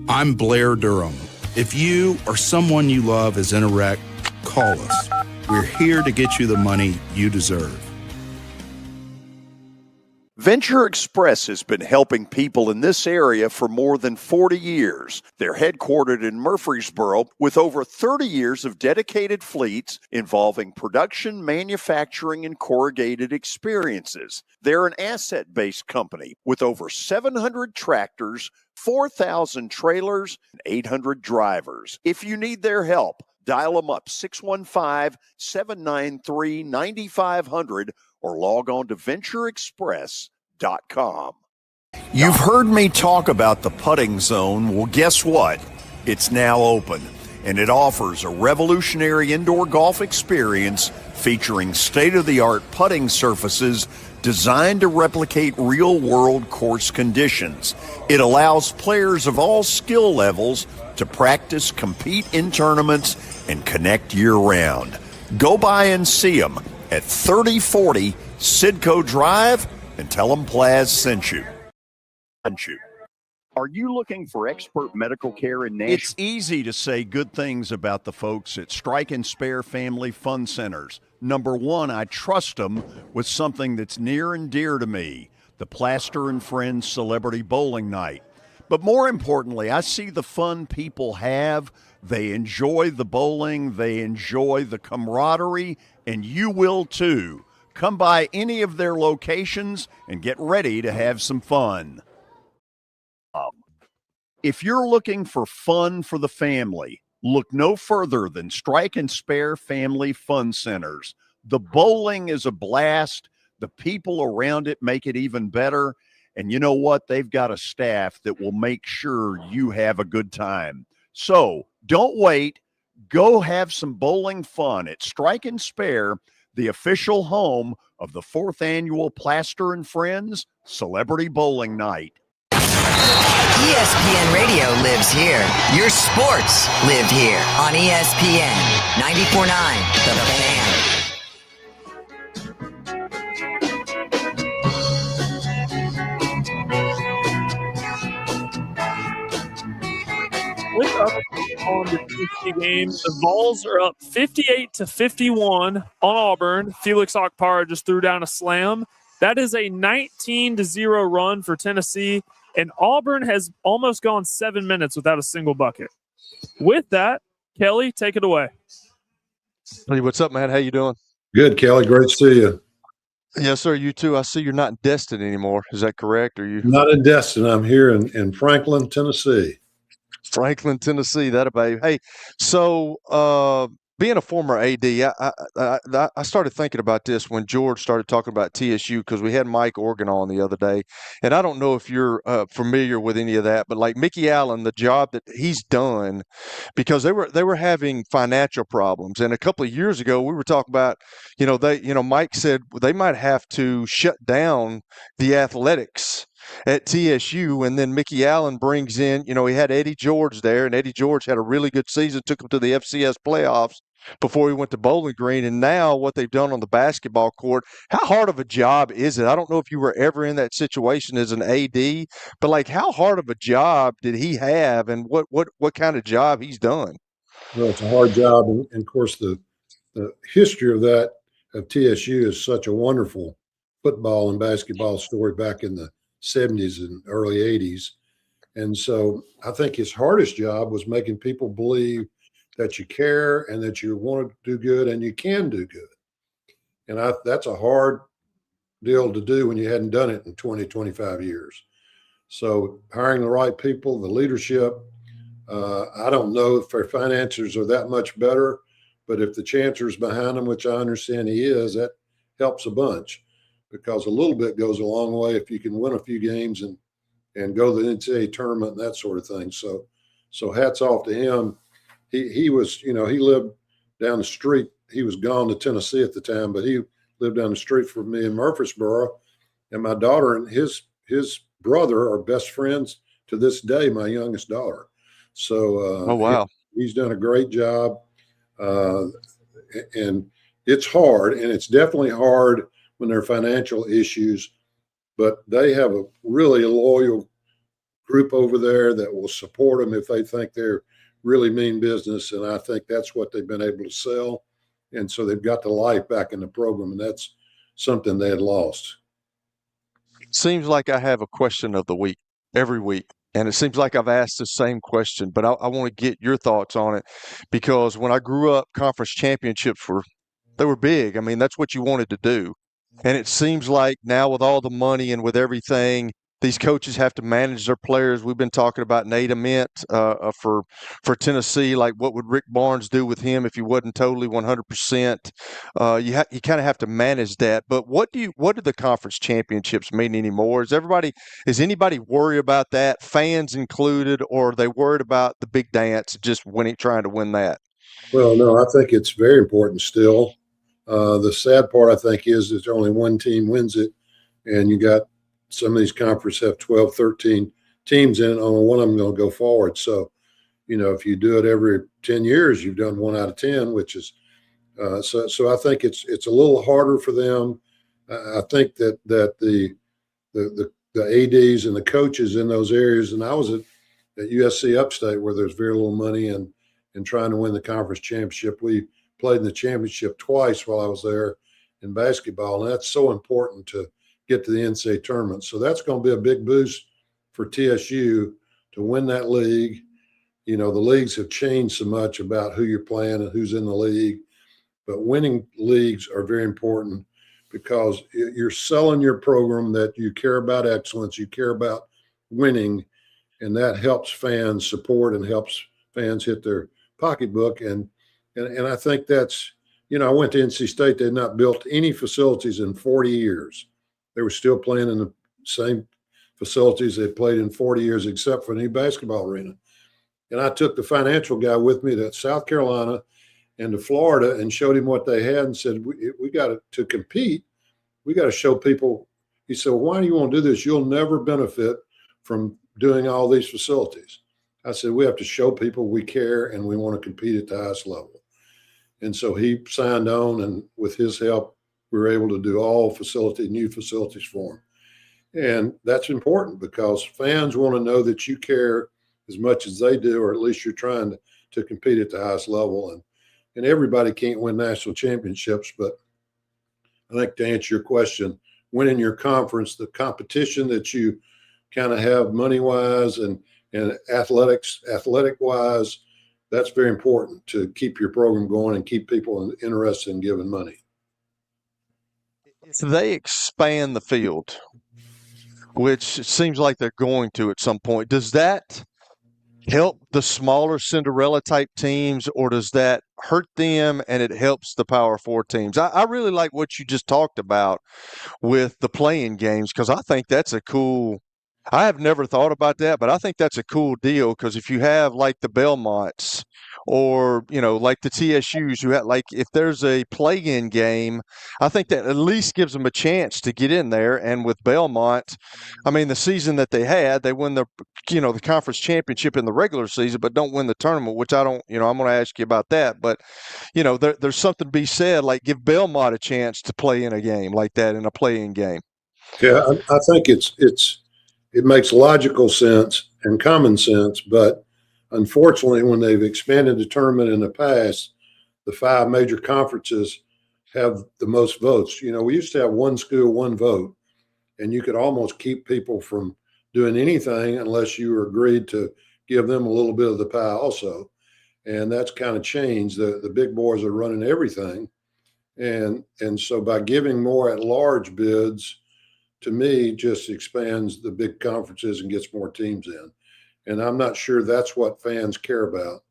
I'm Blair Durham. If you or someone you love is in a wreck, call us. We're here to get you the money you deserve. Venture Express has been helping people in this area for more than 40 years. They're headquartered in Murfreesboro with over 30 years of dedicated fleets involving production, manufacturing, and corrugated experiences. They're an asset-based company with over 700 tractors, 4,000 trailers, and 800 drivers. If you need their help, dial them up 615-793-9500 or log on to ventureexpress.com. You've heard me talk about the putting zone. Well, guess what? It's now open, and it offers a revolutionary indoor golf experience featuring state-of-the-art putting surfaces designed to replicate real-world course conditions. It allows players of all skill levels to practice, compete in tournaments, and connect year-round. Go by and see them at 3040 Sidco Drive and tell them Plaz sent you. Are you looking for expert medical care in Nashville? It's easy to say good things about the folks at Strike and Spare Family Fun Centers. Number one, I trust them with something that's near and dear to me, the Plaster and Friends Celebrity Bowling Night. But more importantly, I see the fun people have. They enjoy the bowling, they enjoy the camaraderie, and you will too. Come by any of their locations and get ready to have some fun. If you're looking for fun for the family, look no further than Strike and Spare Family Fun Centers. The bowling is a blast. The people around it make it even better. And you know what? They've got a staff that will make sure you have a good time. So don't wait. Go have some bowling fun at Strike and Spare, the official home of the 4th annual Plaster and Friends Celebrity Bowling Night. ESPN Radio lives here. Your sports live here on ESPN 94.9 The Fan. Quick update on the Tennessee game. The Vols are up 58-51 on Auburn. Felix Okpara just threw down a slam. That is a 19-0 run for Tennessee, and Auburn has almost gone 7 minutes without a single bucket. With that, Kelly, take it away. Hey, what's up, man? How you doing? Good, Kelly. Great to see you. Yes, sir. You too. I see you're not in Destin anymore. Is that correct? Are you not in Destin? I'm here in Franklin, Tennessee. Franklin, Tennessee. That baby. Hey, so being a former AD, I started thinking about this when George started talking about TSU, because we had Mike Organ on the other day, and I don't know if you're familiar with any of that, but like Mickey Allen, the job that he's done, because they were having financial problems, and a couple of years ago we were talking about, Mike said they might have to shut down the athletics at TSU, and then Mickey Allen brings in, he had Eddie George there, and Eddie George had a really good season, took him to the FCS playoffs before he went to Bowling Green, and now what they've done on the basketball court, how hard of a job is it? I don't know if you were ever in that situation as an AD, but like how hard of a job did he have, and what kind of job he's done? Well, it's a hard job, and of course the history of TSU is such a wonderful football and basketball story back in the 70s and early 80s. And so I think his hardest job was making people believe that you care and that you want to do good and you can do good. And that's a hard deal to do when you hadn't done it in 20, 25 years. So hiring the right people, the leadership, I don't know if their finances are that much better, but if the chancellor's behind them, which I understand he is, that helps a bunch, because a little bit goes a long way if you can win a few games and go to the NCAA tournament and that sort of thing. So hats off to him. He was, he lived down the street. He was gone to Tennessee at the time, but he lived down the street from me in Murfreesboro, and my daughter and his brother are best friends to this day, my youngest daughter. So oh, wow. He's done a great job. And it's hard, and it's definitely hard when there are financial issues, but they have a really loyal group over there that will support them if they think they're really mean business. And I think that's what they've been able to sell. And so they've got the life back in the program, and that's something they had lost. Seems like I have a question of the week every week. And it seems like I've asked the same question, but I want to get your thoughts on it, because when I grew up, conference championships they were big. I mean, that's what you wanted to do. And it seems like now with all the money and with everything, these coaches have to manage their players. We've been talking about Nate Ament for Tennessee. Like, what would Rick Barnes do with him if he wasn't totally 100%? You kind of have to manage that. But what do the conference championships mean anymore? Is anybody worried about that, fans included, or are they worried about the big dance, just trying to win that? Well, no, I think it's very important still. The sad part, I think, is that only one team wins it, and you got some of these conferences have 12, 13 teams in it. Only one of them going to go forward. So, if you do it every 10 years, you've done 1 out of 10, which is so I think it's a little harder for them. I think that the ADs and the coaches in those areas, and I was at USC Upstate where there's very little money and trying to win the conference championship. We played in the championship twice while I was there in basketball, and that's so important to get to the NCAA tournament. So that's going to be a big boost for TSU to win that league. The leagues have changed so much about who you're playing and who's in the league, but winning leagues are very important because you're selling your program that you care about excellence, you care about winning, and that helps fans support and helps fans hit their pocketbook. And I think that's, I went to NC State. They had not built any facilities in 40 years. They were still playing in the same facilities they played in 40 years, except for a new basketball arena. And I took the financial guy with me to South Carolina and to Florida and showed him what they had and said, we got to compete. We got to show people. He said, well, why do you want to do this? You'll never benefit from doing all these facilities. I said, we have to show people we care and we want to compete at the highest level. And so he signed on, and with his help, we were able to do all new facilities for him. And that's important because fans want to know that you care as much as they do, or at least you're trying to compete at the highest level. And everybody can't win national championships, but I think to answer your question, winning your conference, the competition that you kind of have money-wise and athletic-wise, that's very important to keep your program going and keep people interested in giving money. If they expand the field, which it seems like they're going to at some point, does that help the smaller Cinderella type teams, or does that hurt them and it helps the Power Four teams? I really like what you just talked about with the playing games, because I think that's I have never thought about that, but I think that's a cool deal, because if you have like the Belmonts or, like the TSUs who have, like, if there's a play-in game, I think that at least gives them a chance to get in there. And with Belmont, I mean, the season that they had, they win the conference championship in the regular season, but don't win the tournament, which I don't, I'm going to ask you about that. But, there's something to be said, like give Belmont a chance to play in a game like that, in a play-in game. Yeah, I think it makes logical sense and common sense, but unfortunately, when they've expanded the tournament in the past, the 5 major conferences have the most votes. We used to have one school, one vote, and you could almost keep people from doing anything unless you agreed to give them a little bit of the pie also. And that's kind of changed. The big boys are running everything. And so by giving more at-large bids to me, just expands the big conferences and gets more teams in. And I'm not sure that's what fans care about,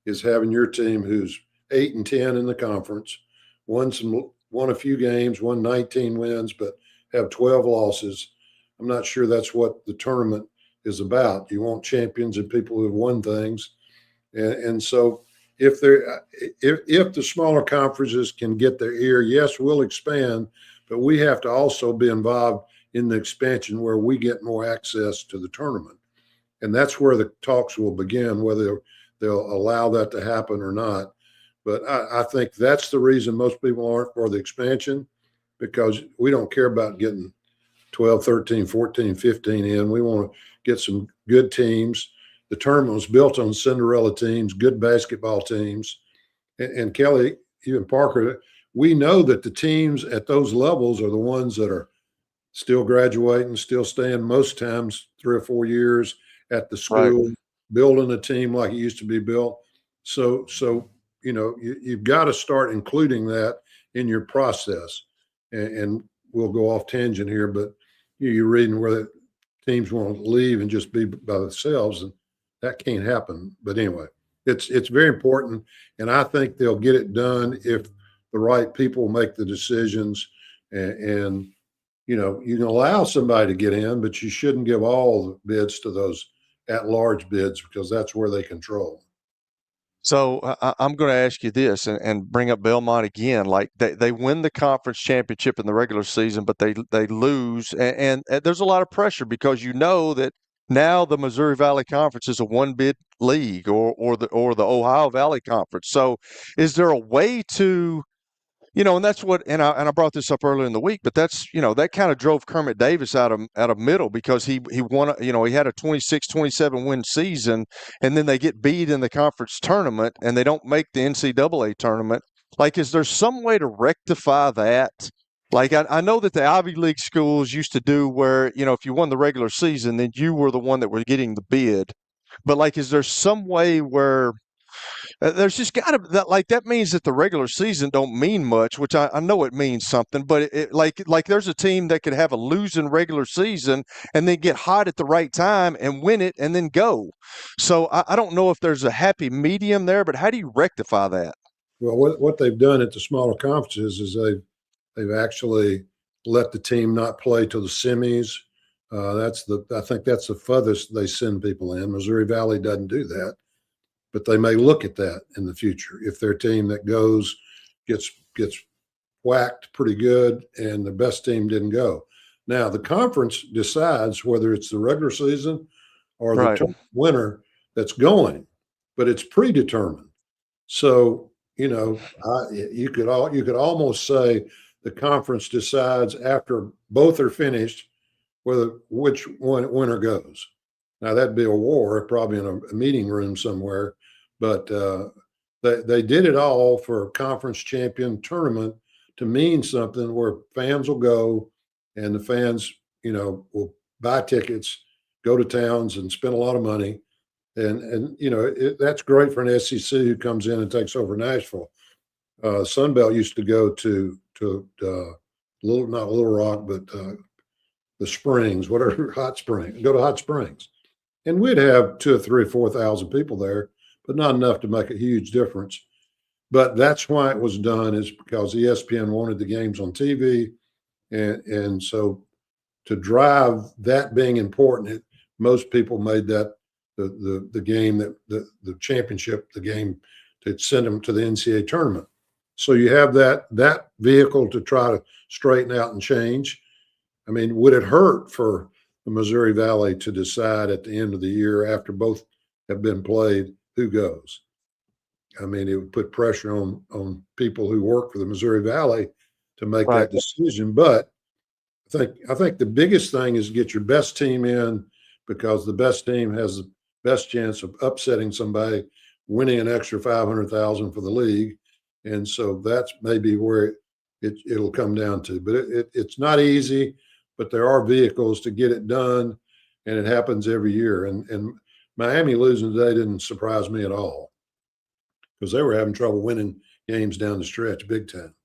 is having your team who's 8-10 in the conference, won a few games, won 19 wins, but have 12 losses. I'm not sure that's what the tournament is about. You want champions and people who have won things. And so if the smaller conferences can get their ear, yes, we'll expand, but we have to also be involved in the expansion where we get more access to the tournament. And that's where the talks will begin, whether they'll allow that to happen or not. But I think that's the reason most people aren't for the expansion, because we don't care about getting 12, 13, 14, 15 in. We want to get some good teams. The tournament was built on Cinderella teams, good basketball teams. And Kelly, you and Parker, we know that the teams at those levels are the ones that are still graduating, still staying most times 3 or 4 years at the school, building a team like it used to be built. So you've got to start including that in your process. And we'll go off tangent here, but you're reading where the teams want to leave and just be by themselves, and that can't happen. But anyway, it's very important, and I think they'll get it done if the right people make the decisions. And you can allow somebody to get in, but you shouldn't give all the bids to those at-large bids, because that's where they control. So I'm going to ask you this and bring up Belmont again. Like they win the conference championship in the regular season, but they lose. And there's a lot of pressure, because that now the Missouri Valley Conference is a one-bid league, or the Ohio Valley Conference. So is there a way to, and that's what, and I brought this up earlier in the week, but that's, that kind of drove Kermit Davis out of middle, because he won, he had a 26-27 win season, and then they get beat in the conference tournament and they don't make the NCAA tournament. Like, is there some way to rectify that? Like, I know that the Ivy League schools used to do where, if you won the regular season, then you were the one that were getting the bid. But like, is there some way where there's just got to that means that the regular season don't mean much, which I know it means something, but like there's a team that could have a losing regular season and then get hot at the right time and win it and then go. So I don't know if there's a happy medium there, but how do you rectify that? Well, what they've done at the smaller conferences is they've actually let the team not play till the semis. I think that's the furthest they send people in. Missouri Valley doesn't do that, but they may look at that in the future if their team that goes gets whacked pretty good and the best team didn't go. Now the conference decides whether it's the regular season or the winner that's going, but it's predetermined. So you could almost say the conference decides after both are finished which winner goes. Now that'd be a war, probably in a meeting room somewhere, but they did it all for a conference champion tournament to mean something where fans will go, and the fans, will buy tickets, go to towns, and spend a lot of money, and that's great for an SEC who comes in and takes over Nashville. Sunbelt used to go to not Little Rock, but the Springs, whatever, Hot Springs. Go to Hot Springs. And we'd have 2,000 or 3,000 or 4,000 people there, but not enough to make a huge difference. But that's why it was done, is because ESPN wanted the games on TV. And so to drive that being important, most people made that the game, that the championship, the game to send them to the NCAA tournament. So you have that vehicle to try to straighten out and change. I mean, would it hurt for the Missouri Valley to decide at the end of the year, after both have been played, who goes? I mean, it would put pressure on people who work for the Missouri Valley to make that decision. But I think the biggest thing is get your best team in, because the best team has the best chance of upsetting somebody, winning an extra $500,000 for the league. And so that's maybe where it'll come down to. But it's not easy, but there are vehicles to get it done, and it happens every year. And Miami losing today didn't surprise me at all, because they were having trouble winning games down the stretch big time.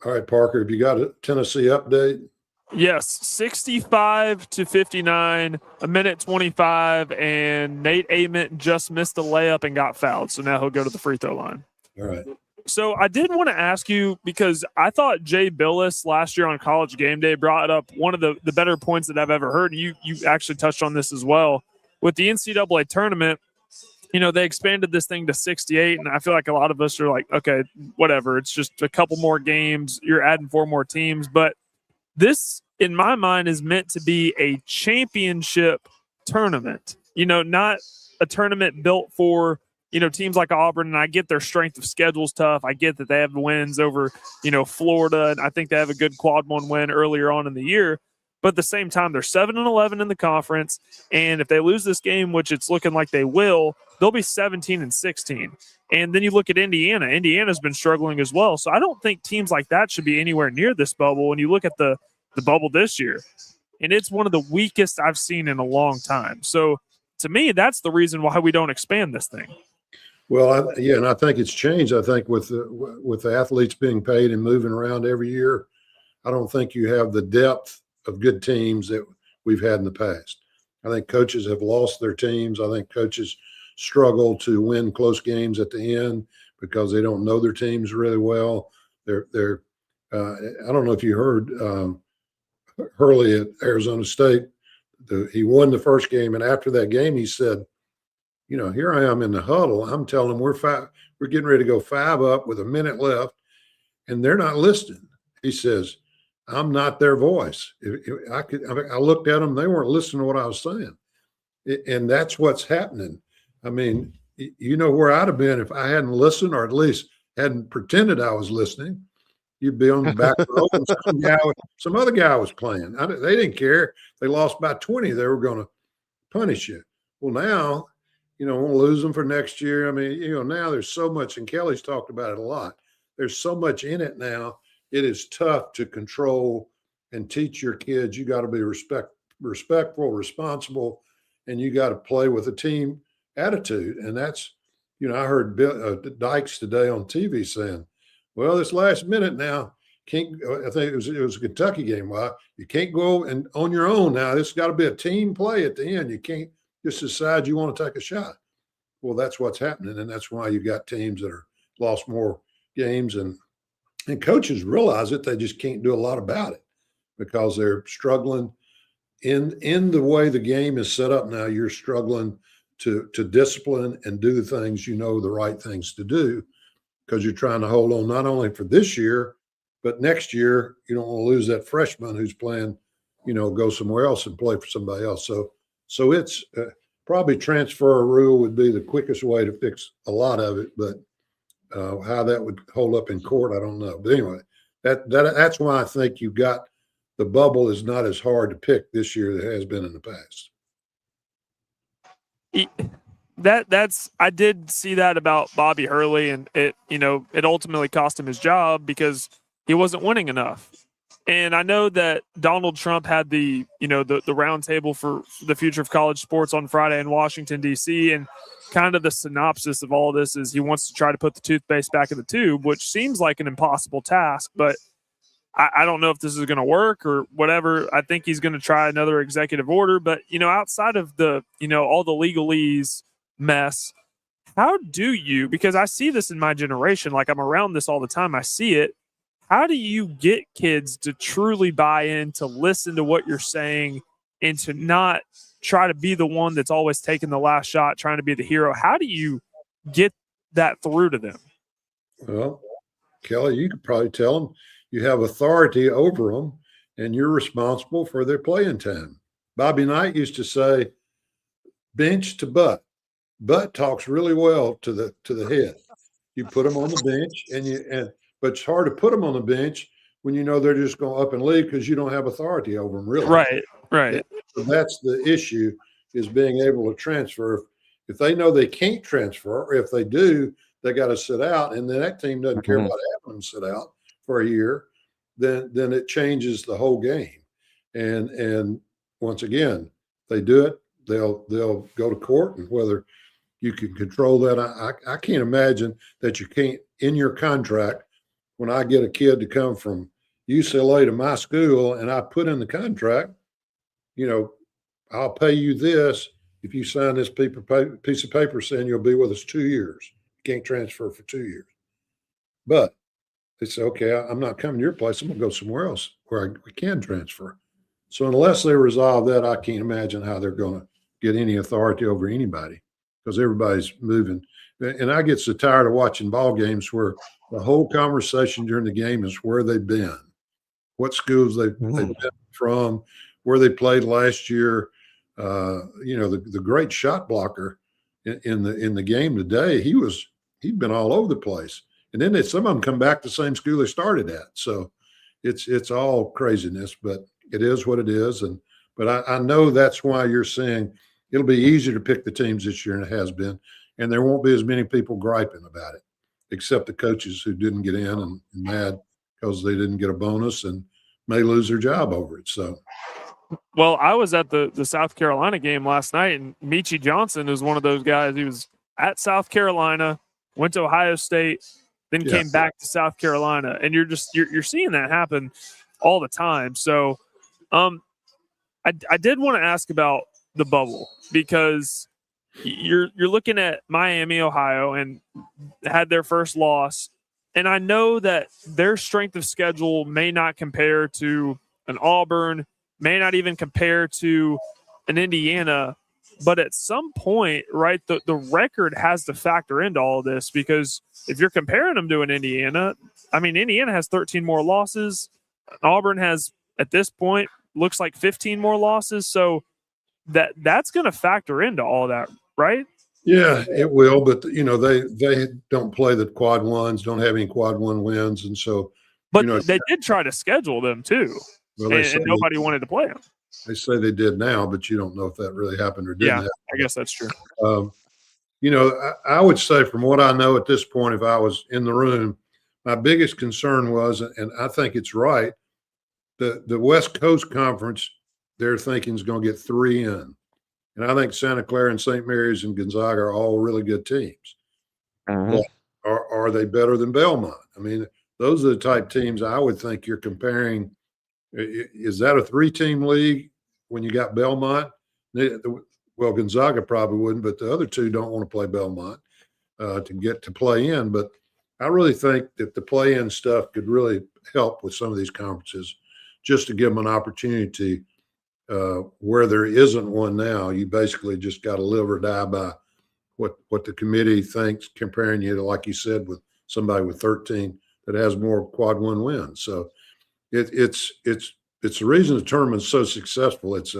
All right, Parker, have you got a Tennessee update? Yes, 65-59, a minute 25, and Nate Ament just missed a layup and got fouled. So now he'll go to the free throw line. All right. So I did want to ask you, because I thought Jay Billis last year on College Game Day brought up one of the better points that I've ever heard. You actually touched on this as well. With the NCAA tournament, they expanded this thing to 68, and I feel like a lot of us are like, okay, whatever. It's just a couple more games. You're adding 4 more teams. But this, in my mind, is meant to be a championship tournament, not a tournament built for, teams like Auburn. And I get their strength of schedule's tough. I get that they have wins over, Florida. And I think they have a good quad 1 win earlier on in the year. But at the same time, they're 7-11 in the conference. And if they lose this game, which it's looking like they will, they'll be 17-16. And then you look at Indiana. Indiana's been struggling as well. So I don't think teams like that should be anywhere near this bubble. When you look at the bubble this year, and it's one of the weakest I've seen in a long time. So to me, that's the reason why we don't expand this thing. Well, and I think it's changed. I think with the athletes being paid and moving around every year, I don't think you have the depth of good teams that we've had in the past. I think coaches have lost their teams. I think coaches struggle to win close games at the end because they don't know their teams really well. I don't know if you heard Hurley at Arizona State. He won the first game, and after that game, he said, here I am in the huddle. I'm telling them we're getting ready to go 5 up with a minute left, and they're not listening. He says, I'm not their voice. I looked at them; they weren't listening to what I was saying, and that's what's happening. I mean, where I'd have been if I hadn't listened, or at least hadn't pretended I was listening. You'd be on the back row, and some other guy was playing. They didn't care. They lost by 20. They were going to punish you. Well, now, we'll lose them for next year. I mean, now there's so much, and Kelly's talked about it a lot. There's so much in it now. It is tough to control and teach your kids. You got to be respectful, responsible, and you got to play with a team attitude. And that's, I heard Dykes today on TV saying, well, this last minute now, I think it was a Kentucky game. Well, you can't go and on your own now. This has got to be a team play at the end. You can't just decide you want to take a shot. Well, that's what's happening, and that's why you got teams that are lost more games, and coaches realize it. They just can't do a lot about it because they're struggling in the way the game is set up now. You're struggling to discipline and do the things the right things to do, because you're trying to hold on not only for this year, but next year. You don't want to lose that freshman who's playing, go somewhere else and play for somebody else. So it's probably transfer rule would be the quickest way to fix a lot of it, but how that would hold up in court, I don't know. But anyway, that's why I think you got the bubble is not as hard to pick this year as it has been in the past. I did see that about Bobby Hurley, and it ultimately cost him his job because he wasn't winning enough. And I know that Donald Trump had the roundtable for the future of college sports on Friday in Washington, D.C. And kind of the synopsis of all this is he wants to try to put the toothpaste back in the tube, which seems like an impossible task. But I don't know if this is going to work or whatever. I think he's going to try another executive order. But, outside of the, all the legalese mess, how do you, because I see this in my generation, like I'm around this all the time, I see it. How do you get kids to truly buy in, to listen to what you're saying, and to not try to be the one that's always taking the last shot, trying to be the hero? How do you get that through to them? Well, Kelly, you could probably tell them you have authority over them and you're responsible for their playing time. Bobby Knight used to say, bench to butt. Butt talks really well to the head. You put them on the bench, but it's hard to put them on the bench when they're just going up and leave because you don't have authority over them, really. Right. So that's the issue, is being able to transfer. If they know they can't transfer, or if they do, they got to sit out, and then that team doesn't care about having them sit out for a year, then it changes the whole game. And once again, they do it, they'll go to court, and whether you can control that, I can't imagine that you can't, in your contract, when I get a kid to come from UCLA to my school and I put in the contract, I'll pay you this if you sign this piece of paper saying you'll be with us 2 years. You can't transfer for 2 years. But they say, okay, I'm not coming to your place. I'm going to go somewhere else where we can transfer. So unless they resolve that, I can't imagine how they're going to get any authority over anybody because everybody's moving. And I get so tired of watching ball games where the whole conversation during the game is where they've been, what schools they've been from, where they played last year. The great shot blocker in the game today, he'd been all over the place. And then some of them come back to the same school they started at. So it's all craziness, but it is what it is. But I know that's why you're saying it'll be easier to pick the teams this year than it has been. And there won't be as many people griping about it, except the coaches who didn't get in and mad because they didn't get a bonus and may lose their job over it. So. Well, I was at the South Carolina game last night, and Michie Johnson is one of those guys. He was at South Carolina, went to Ohio State, then came back to South Carolina, and you're seeing that happen all the time. So, I did want to ask about the bubble because you're looking at Miami, Ohio, and had their first loss, and I know that their strength of schedule may not compare to an Auburn, may not even compare to an Indiana, but at some point, right, the record has to factor into all of this because if you're comparing them to an Indiana, I mean, Indiana has 13 more losses. Auburn has, at this point, looks like 15 more losses. So that's going to factor into all that, right? Yeah, it will. But, they don't play the quad ones, don't have any quad one wins. And so, but they did try to schedule them too. Well, and nobody wanted to play them. They say they did now, but you don't know if that really happened or didn't happen. I guess that's true. I would say from what I know at this point, if I was in the room, my biggest concern was, and I think it's right, the West Coast Conference, they're thinking is going to get 3 in. And I think Santa Clara and St. Mary's and Gonzaga are all really good teams. But are they better than Belmont? I mean, those are the type teams I would think you're comparing. Is that a 3-team league when you got Belmont? Well, Gonzaga probably wouldn't, but the other two don't want to play Belmont to get to play in. But I really think that the play-in stuff could really help with some of these conferences just to give them an opportunity where there isn't one now. You basically just got to live or die by what the committee thinks, comparing you to, like you said, with somebody with 13 that has more quad one wins. So it's the reason the tournament's so successful. It's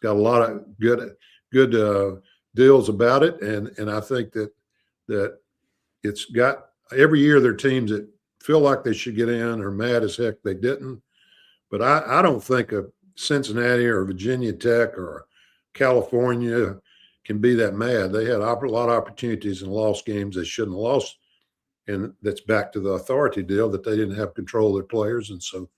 got a lot of good deals about it, and I think that it's got every year there are teams that feel like they should get in are mad as heck they didn't. But I don't think a Cincinnati or Virginia Tech or California can be that mad. They had a lot of opportunities and lost games they shouldn't have lost. And that's back to the authority deal that they didn't have control of their players. And so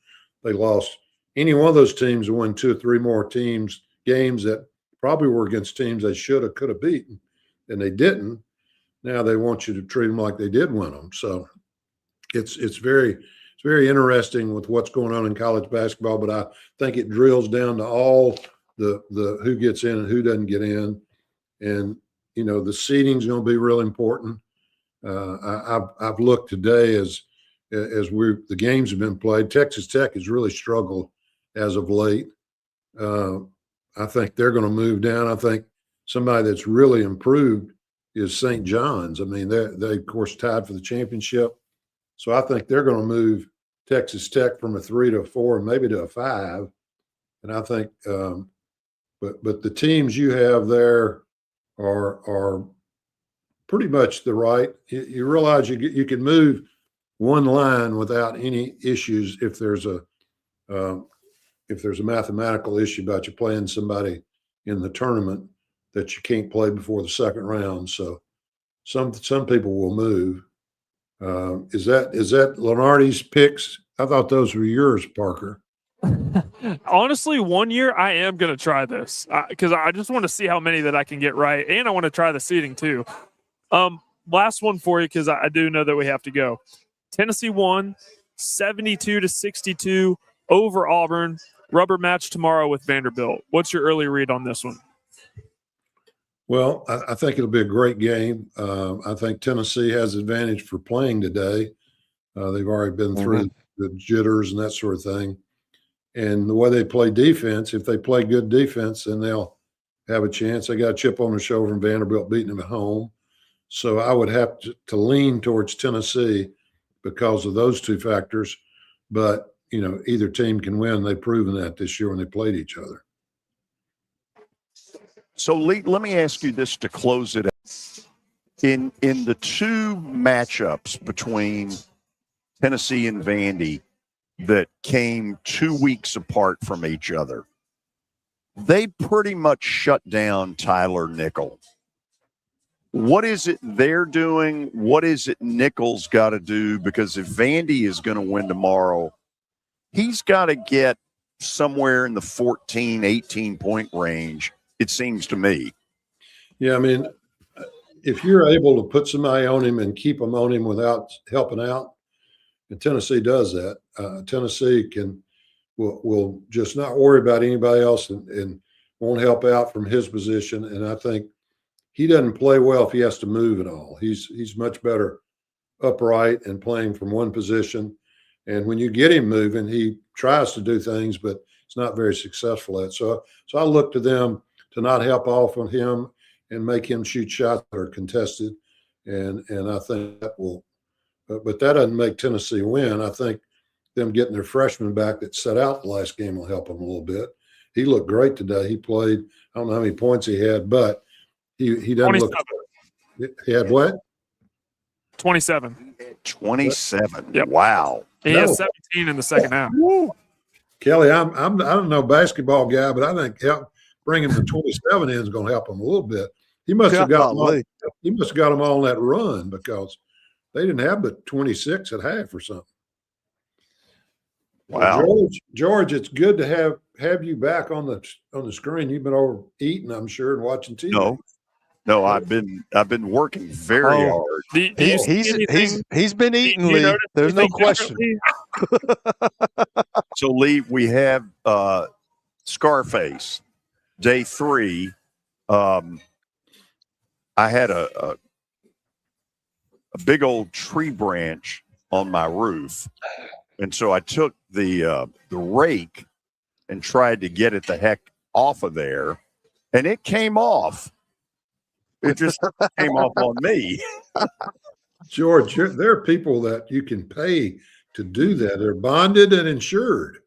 they lost. Any one of those teams won 2 or 3 more games that probably were against teams they should have, could have beaten, and they didn't. Now they want you to treat them like they did win them. So it's very interesting with what's going on in college basketball, but I think it drills down to all the who gets in and who doesn't get in. And, the seeding is going to be real important. I've looked today as the games have been played. Texas Tech has really struggled as of late. I think they're going to move down. I think somebody that's really improved is St. John's. I mean, they of course tied for the championship, so I think they're going to move Texas Tech from a 3 to a 4 and maybe to a 5. And I think, but the teams you have there are pretty much the right. You realize you can move one line without any issues if there's a mathematical issue about you playing somebody in the tournament that you can't play before the second round. So some people will move. Is that Lenardi's picks? I thought those were yours, Parker. Honestly, one year I am going to try this because I just want to see how many that I can get right, and I want to try the seeding too. Last one for you because I do know that we have to go. Tennessee won. 72-62 over Auburn. Rubber match tomorrow with Vanderbilt. What's your early read on this one? Well, I think it'll be a great game. I think Tennessee has advantage for playing today. They've already been through the jitters and that sort of thing. And the way they play defense, if they play good defense, then they'll have a chance. They got a chip on their shoulder from Vanderbilt beating them at home. So I would have to lean towards Tennessee because of those two factors. But, you know, either team can win. They've proven that this year when they played each other. So, Lee, let me ask you this to close it out. In the two matchups between Tennessee and Vandy that came 2 weeks apart from each other, they pretty much shut down Tyler Nickel. What is it they're doing? What is it Nickel's got to do? Because if Vandy is going to win tomorrow, he's got to get somewhere in the 14, 18-point range, it seems to me. Yeah, I mean, if you're able to put somebody on him and keep them on him without helping out, and Tennessee does that, Tennessee will just not worry about anybody else and won't help out from his position. And I think he doesn't play well if he has to move at all. He's much better upright and playing from one position. And when you get him moving, he tries to do things, but it's not very successful at. So I look to them to not help off on him and make him shoot shots that are contested. And I think that will, but that doesn't make Tennessee win. I think them getting their freshman back that set out the last game will help them a little bit. He looked great today. He played, I don't know how many points he had, but he doesn't 27. look. He had what? 27. 27. Yep. Wow. He has 17 in the second half. Kelly, I don't know basketball guy, but I think bringing the 27 in is going to help him a little bit. He must have got them all on that run because they didn't have but 26 at half or something. Wow, George, it's good to have you back on the screen. You've been over eating, I'm sure, and watching TV. No, I've been working very hard. He's been eating, Lee. There's no question. So, Lee, we have Scarface, day 3. I had a big old tree branch on my roof, and so I took the rake and tried to get it the heck off of there, and it came off. It just came off on me. George, there are people that you can pay to do that. They're bonded and insured.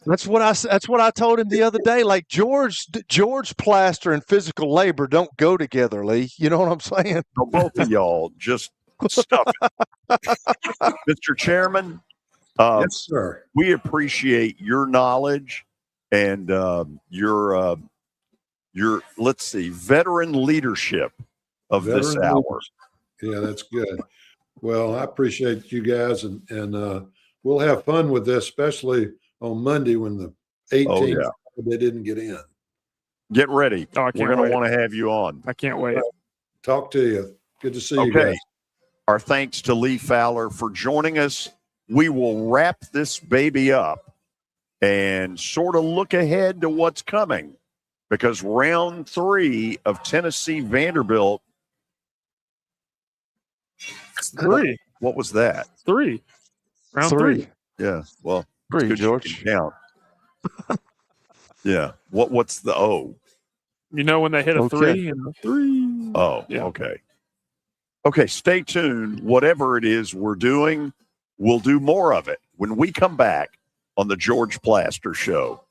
That's what I told him the other day. Like George plaster and physical labor don't go together, Lee. You know what I'm saying? So both of y'all just stuff it. Mr. Chairman, yes, sir. We appreciate your knowledge and your let's see, veteran leadership of this hour. Yeah, that's good. Well, I appreciate you guys, and we'll have fun with this, especially on Monday when the 18th they didn't get in. Get ready. We're going to want to have you on. I can't wait. Talk to you. Good to see you guys. Our thanks to Lee Fowler for joining us. We will wrap this baby up and sort of look ahead to what's coming, because round 3 of Tennessee Vanderbilt. 3. What was that? 3. Round 3. Yeah. Well, 3, George. Count. Yeah. What's the O? You know when they hit a 3 and a 3. Oh, yeah. Okay. Okay, stay tuned. Whatever it is we're doing, we'll do more of it when we come back on the George Plaster Show.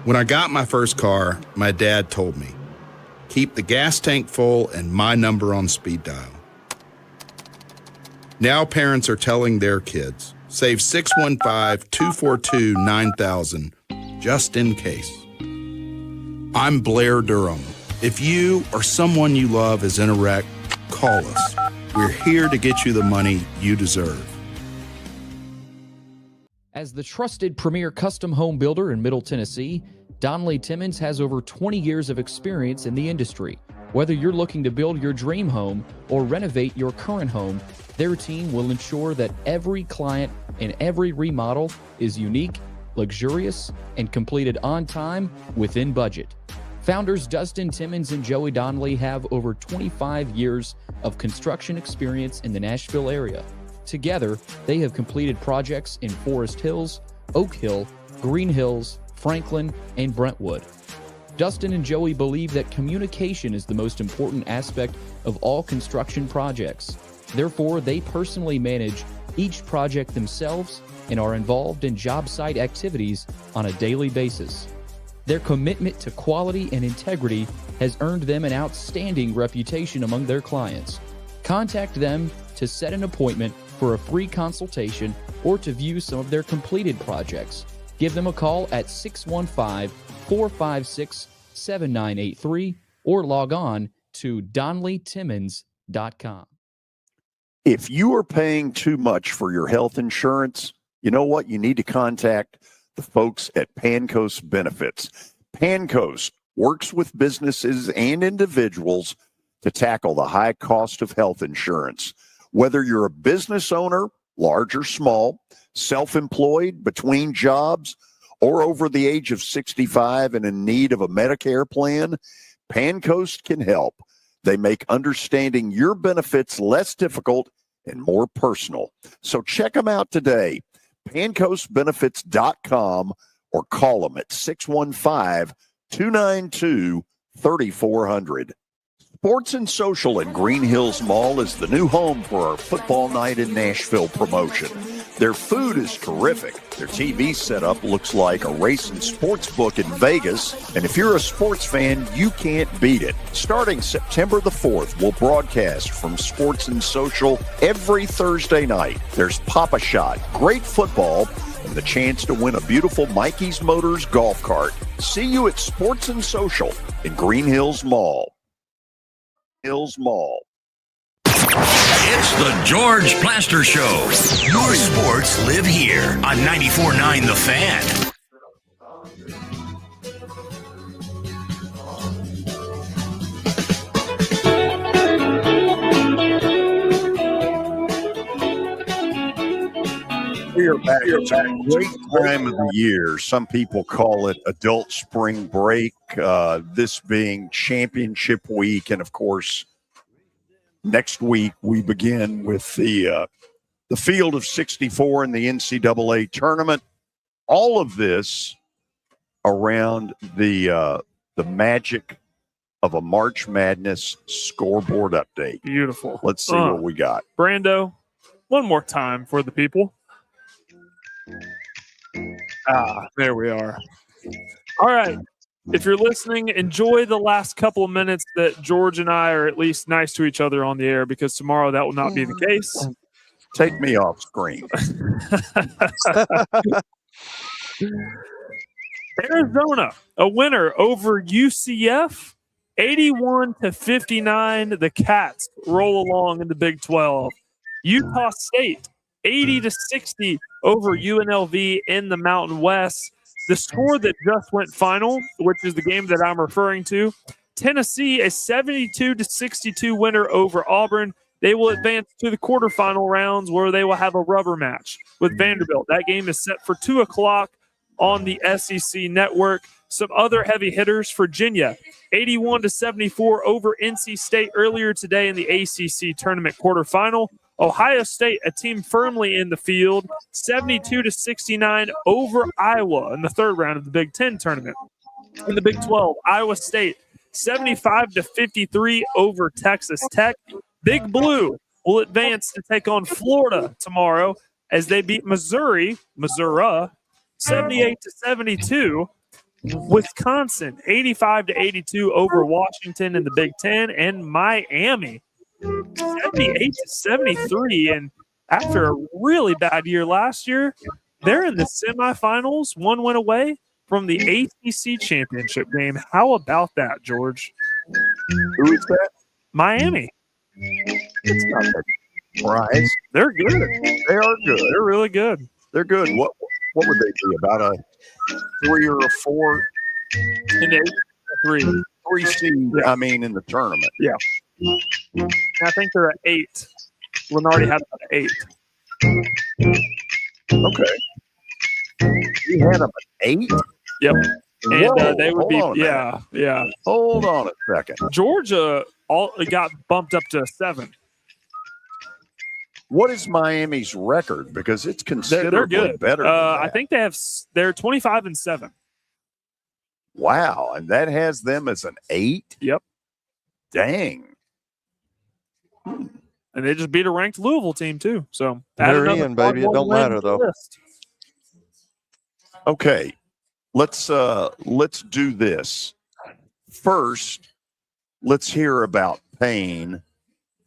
When I got my first car, my dad told me, keep the gas tank full and my number on speed dial. Now parents are telling their kids, save 615-242-9000 just in case. I'm Blair Durham. If you or someone you love is in a wreck, call us. We're here to get you the money you deserve. As the trusted premier custom home builder in Middle Tennessee, Donnelly Timmons has over 20 years of experience in the industry, Whether you're looking to build your dream home or renovate your current home, their team will ensure that every client and every remodel is unique, luxurious, and completed on time within budget. Founders Dustin Timmons and Joey Donnelly have over 25 years of construction experience in the Nashville area. Together, they have completed projects in Forest Hills, Oak Hill, Green Hills, Franklin, and Brentwood. Dustin and Joey believe that communication is the most important aspect of all construction projects. Therefore, they personally manage each project themselves and are involved in job site activities on a daily basis. Their commitment to quality and integrity has earned them an outstanding reputation among their clients. Contact them to set an appointment for a free consultation or to view some of their completed projects. Give them a call at 615-456-7983 or log on to DonnellyTimmons.com. If you are paying too much for your health insurance, you know what? You need to contact the folks at Pancoast Benefits. Pancoast works with businesses and individuals to tackle the high cost of health insurance. Whether you're a business owner, large or small, self-employed, between jobs, or over the age of 65 and in need of a Medicare plan, Pancoast can help. They make understanding your benefits less difficult and more personal. So check them out today, pancoastbenefits.com, or call them at 615-292-3400. Sports and Social in Green Hills Mall is the new home for our Football Night in Nashville promotion. Their food is terrific. Their TV setup looks like a racing sports book in Vegas. And if you're a sports fan, you can't beat it. Starting September the 4th, we'll broadcast from Sports and Social every Thursday night. There's Pop-A-Shot, great football, and the chance to win a beautiful Mikey's Motors golf cart. See you at Sports and Social in Green Hills Mall. Hills Mall. It's the George Plaster Show. Your sports live here on 94.9 The Fan. We are back. It's a great time of the year. Some people call it adult spring break, this being championship week. And, of course, next week we begin with the field of 64 in the NCAA tournament. All of this around the magic of a March Madness scoreboard update. Beautiful. Let's see what we got. Brando, one more time for the people. There we are. All right. If you're listening, enjoy the last couple of minutes that George and I are at least nice to each other on the air, because tomorrow that will not be the case. Take me off screen. Arizona, a winner over UCF, 81-59. The Cats roll along in the Big 12. Utah State, 80-60 over UNLV in the Mountain West. The score that just went final, which is the game that I'm referring to, Tennessee, a 72-62 winner over Auburn. They will advance to the quarterfinal rounds where they will have a rubber match with Vanderbilt. That game is set for 2 o'clock on the SEC network. Some other heavy hitters: Virginia, 81-74 over NC State earlier today in the ACC tournament quarterfinal. Ohio State, a team firmly in the field, 72-69 over Iowa in the third round of the Big Ten tournament. In the Big 12, Iowa State, 75-53 over Texas Tech. Big Blue will advance to take on Florida tomorrow as they beat Missouri, 78-72. Wisconsin, 85-82 over Washington in the Big Ten, and Miami, 78-73. And after a really bad year last year, they're in the semifinals, one win away from the ACC championship game. How about that, George? Who is that? Miami. It's not a surprise. They're good. They are good. They're really good. They're good. What would they be? About a 3 or a 4? And 3. 3 seed, Yeah. I mean, in the tournament. Yeah. And I think they're at 8. Lenardi had them at 8. Okay. You had them at 8? Yep. And Whoa, they would hold be, on a minute. yeah. Hold on a second. Georgia got bumped up to 7. What is Miami's record? Because it's They're considerably good. better than that. I think they're 25-7. Wow, and that has them as an 8? Yep. Dang. And they just beat a ranked Louisville team too. So They're in, baby. It don't matter though. Okay, let's do this. First, let's hear about pain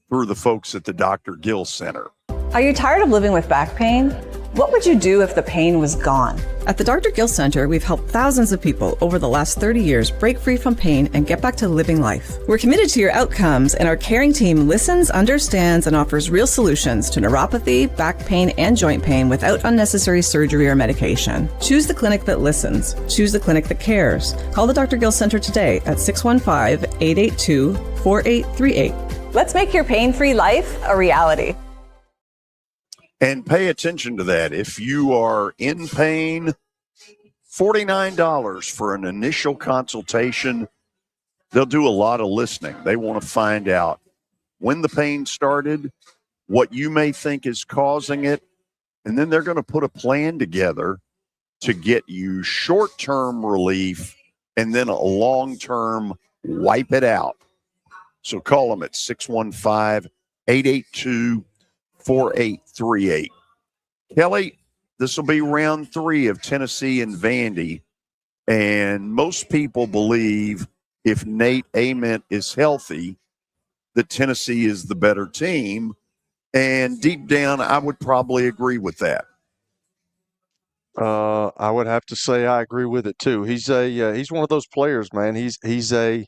through the folks at the Dr. Gill Center. Are you tired of living with back pain? What would you do if the pain was gone? At the Dr. Gill Center, we've helped thousands of people over the last 30 years break free from pain and get back to living life. We're committed to your outcomes, and our caring team listens, understands, and offers real solutions to neuropathy, back pain, and joint pain without unnecessary surgery or medication. Choose the clinic that listens. Choose the clinic that cares. Call the Dr. Gill Center today at 615-882-4838. Let's make your pain-free life a reality. And pay attention to that. If you are in pain, $49 for an initial consultation. They'll do a lot of listening. They want to find out when the pain started, what you may think is causing it, and then they're going to put a plan together to get you short-term relief and then a long-term wipe it out. So call them at 615-882-4838. Kelly, this will be round 3 of Tennessee and Vandy, and most people believe if Nate Ament is healthy, that Tennessee is the better team, and deep down, I would probably agree with that. I would have to say I agree with it too. He's one of those players, man. He's a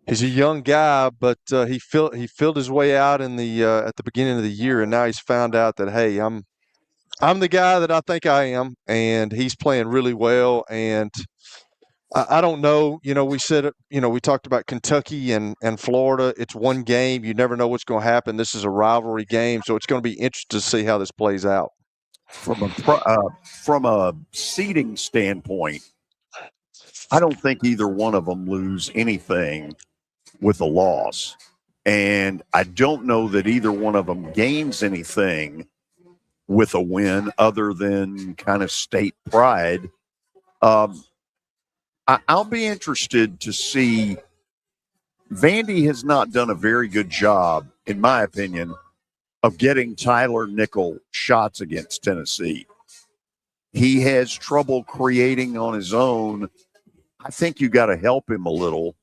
young guy, but he filled his way out in the at the beginning of the year, and now he's found out that, hey, I'm the guy that I think I am, and he's playing really well. And I don't know, we said, we talked about Kentucky and Florida. It's one game. You never know what's going to happen. This is a rivalry game, so it's going to be interesting to see how this plays out. From a seeding standpoint, I don't think either one of them lose anything with a loss. And I don't know that either one of them gains anything with a win other than kind of state pride. I'll be interested to see. Vandy has not done a very good job, in my opinion, of getting Tyler Nickel shots against Tennessee. He has trouble creating on his own. I think you got to help him a little.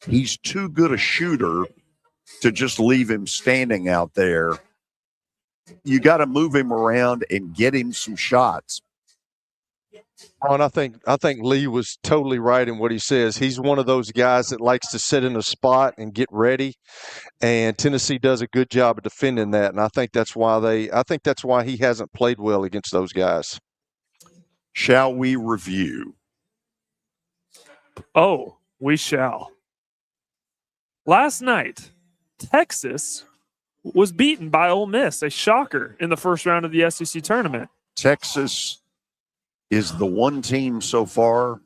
He's too good a shooter to just leave him standing out there. You got to move him around and get him some shots. Oh, and I think Lee was totally right in what he says. He's one of those guys that likes to sit in a spot and get ready, and Tennessee does a good job of defending that. And I think that's why he hasn't played well against those guys. Shall we review? Oh, we shall. Last night, Texas was beaten by Ole Miss, a shocker in the first round of the SEC tournament. Texas is the one team so far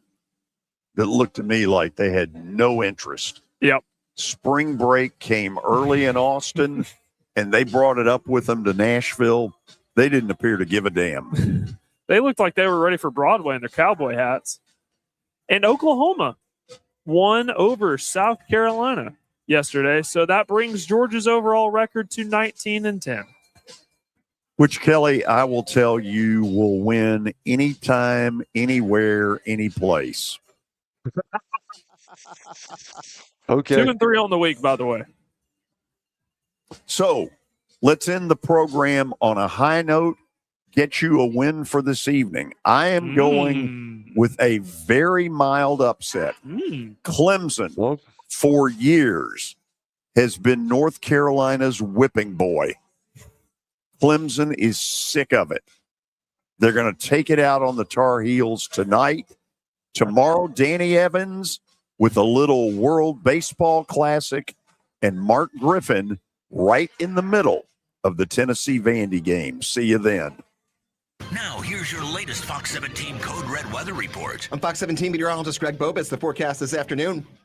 that looked to me like they had no interest. Yep. Spring break came early in Austin, and they brought it up with them to Nashville. They didn't appear to give a damn. They looked like they were ready for Broadway in their cowboy hats. And Oklahoma won over South Carolina yesterday, so that brings Georgia's overall record to 19-10. Which, Kelly, I will tell you, will win anytime, anywhere, any place. Okay. 2-3 on the week, by the way. So let's end the program on a high note, get you a win for this evening. I am going with a very mild upset. Clemson, for years, has been North Carolina's whipping boy. Clemson is sick of it. They're going to take it out on the Tar Heels tonight. Tomorrow, Danny Evans with a little World Baseball Classic and Mark Griffin right in the middle of the Tennessee Vandy game. See you then. Now, here's your latest Fox 17 Code Red weather report. I'm Fox 17 meteorologist Greg Bobus. The forecast this afternoon.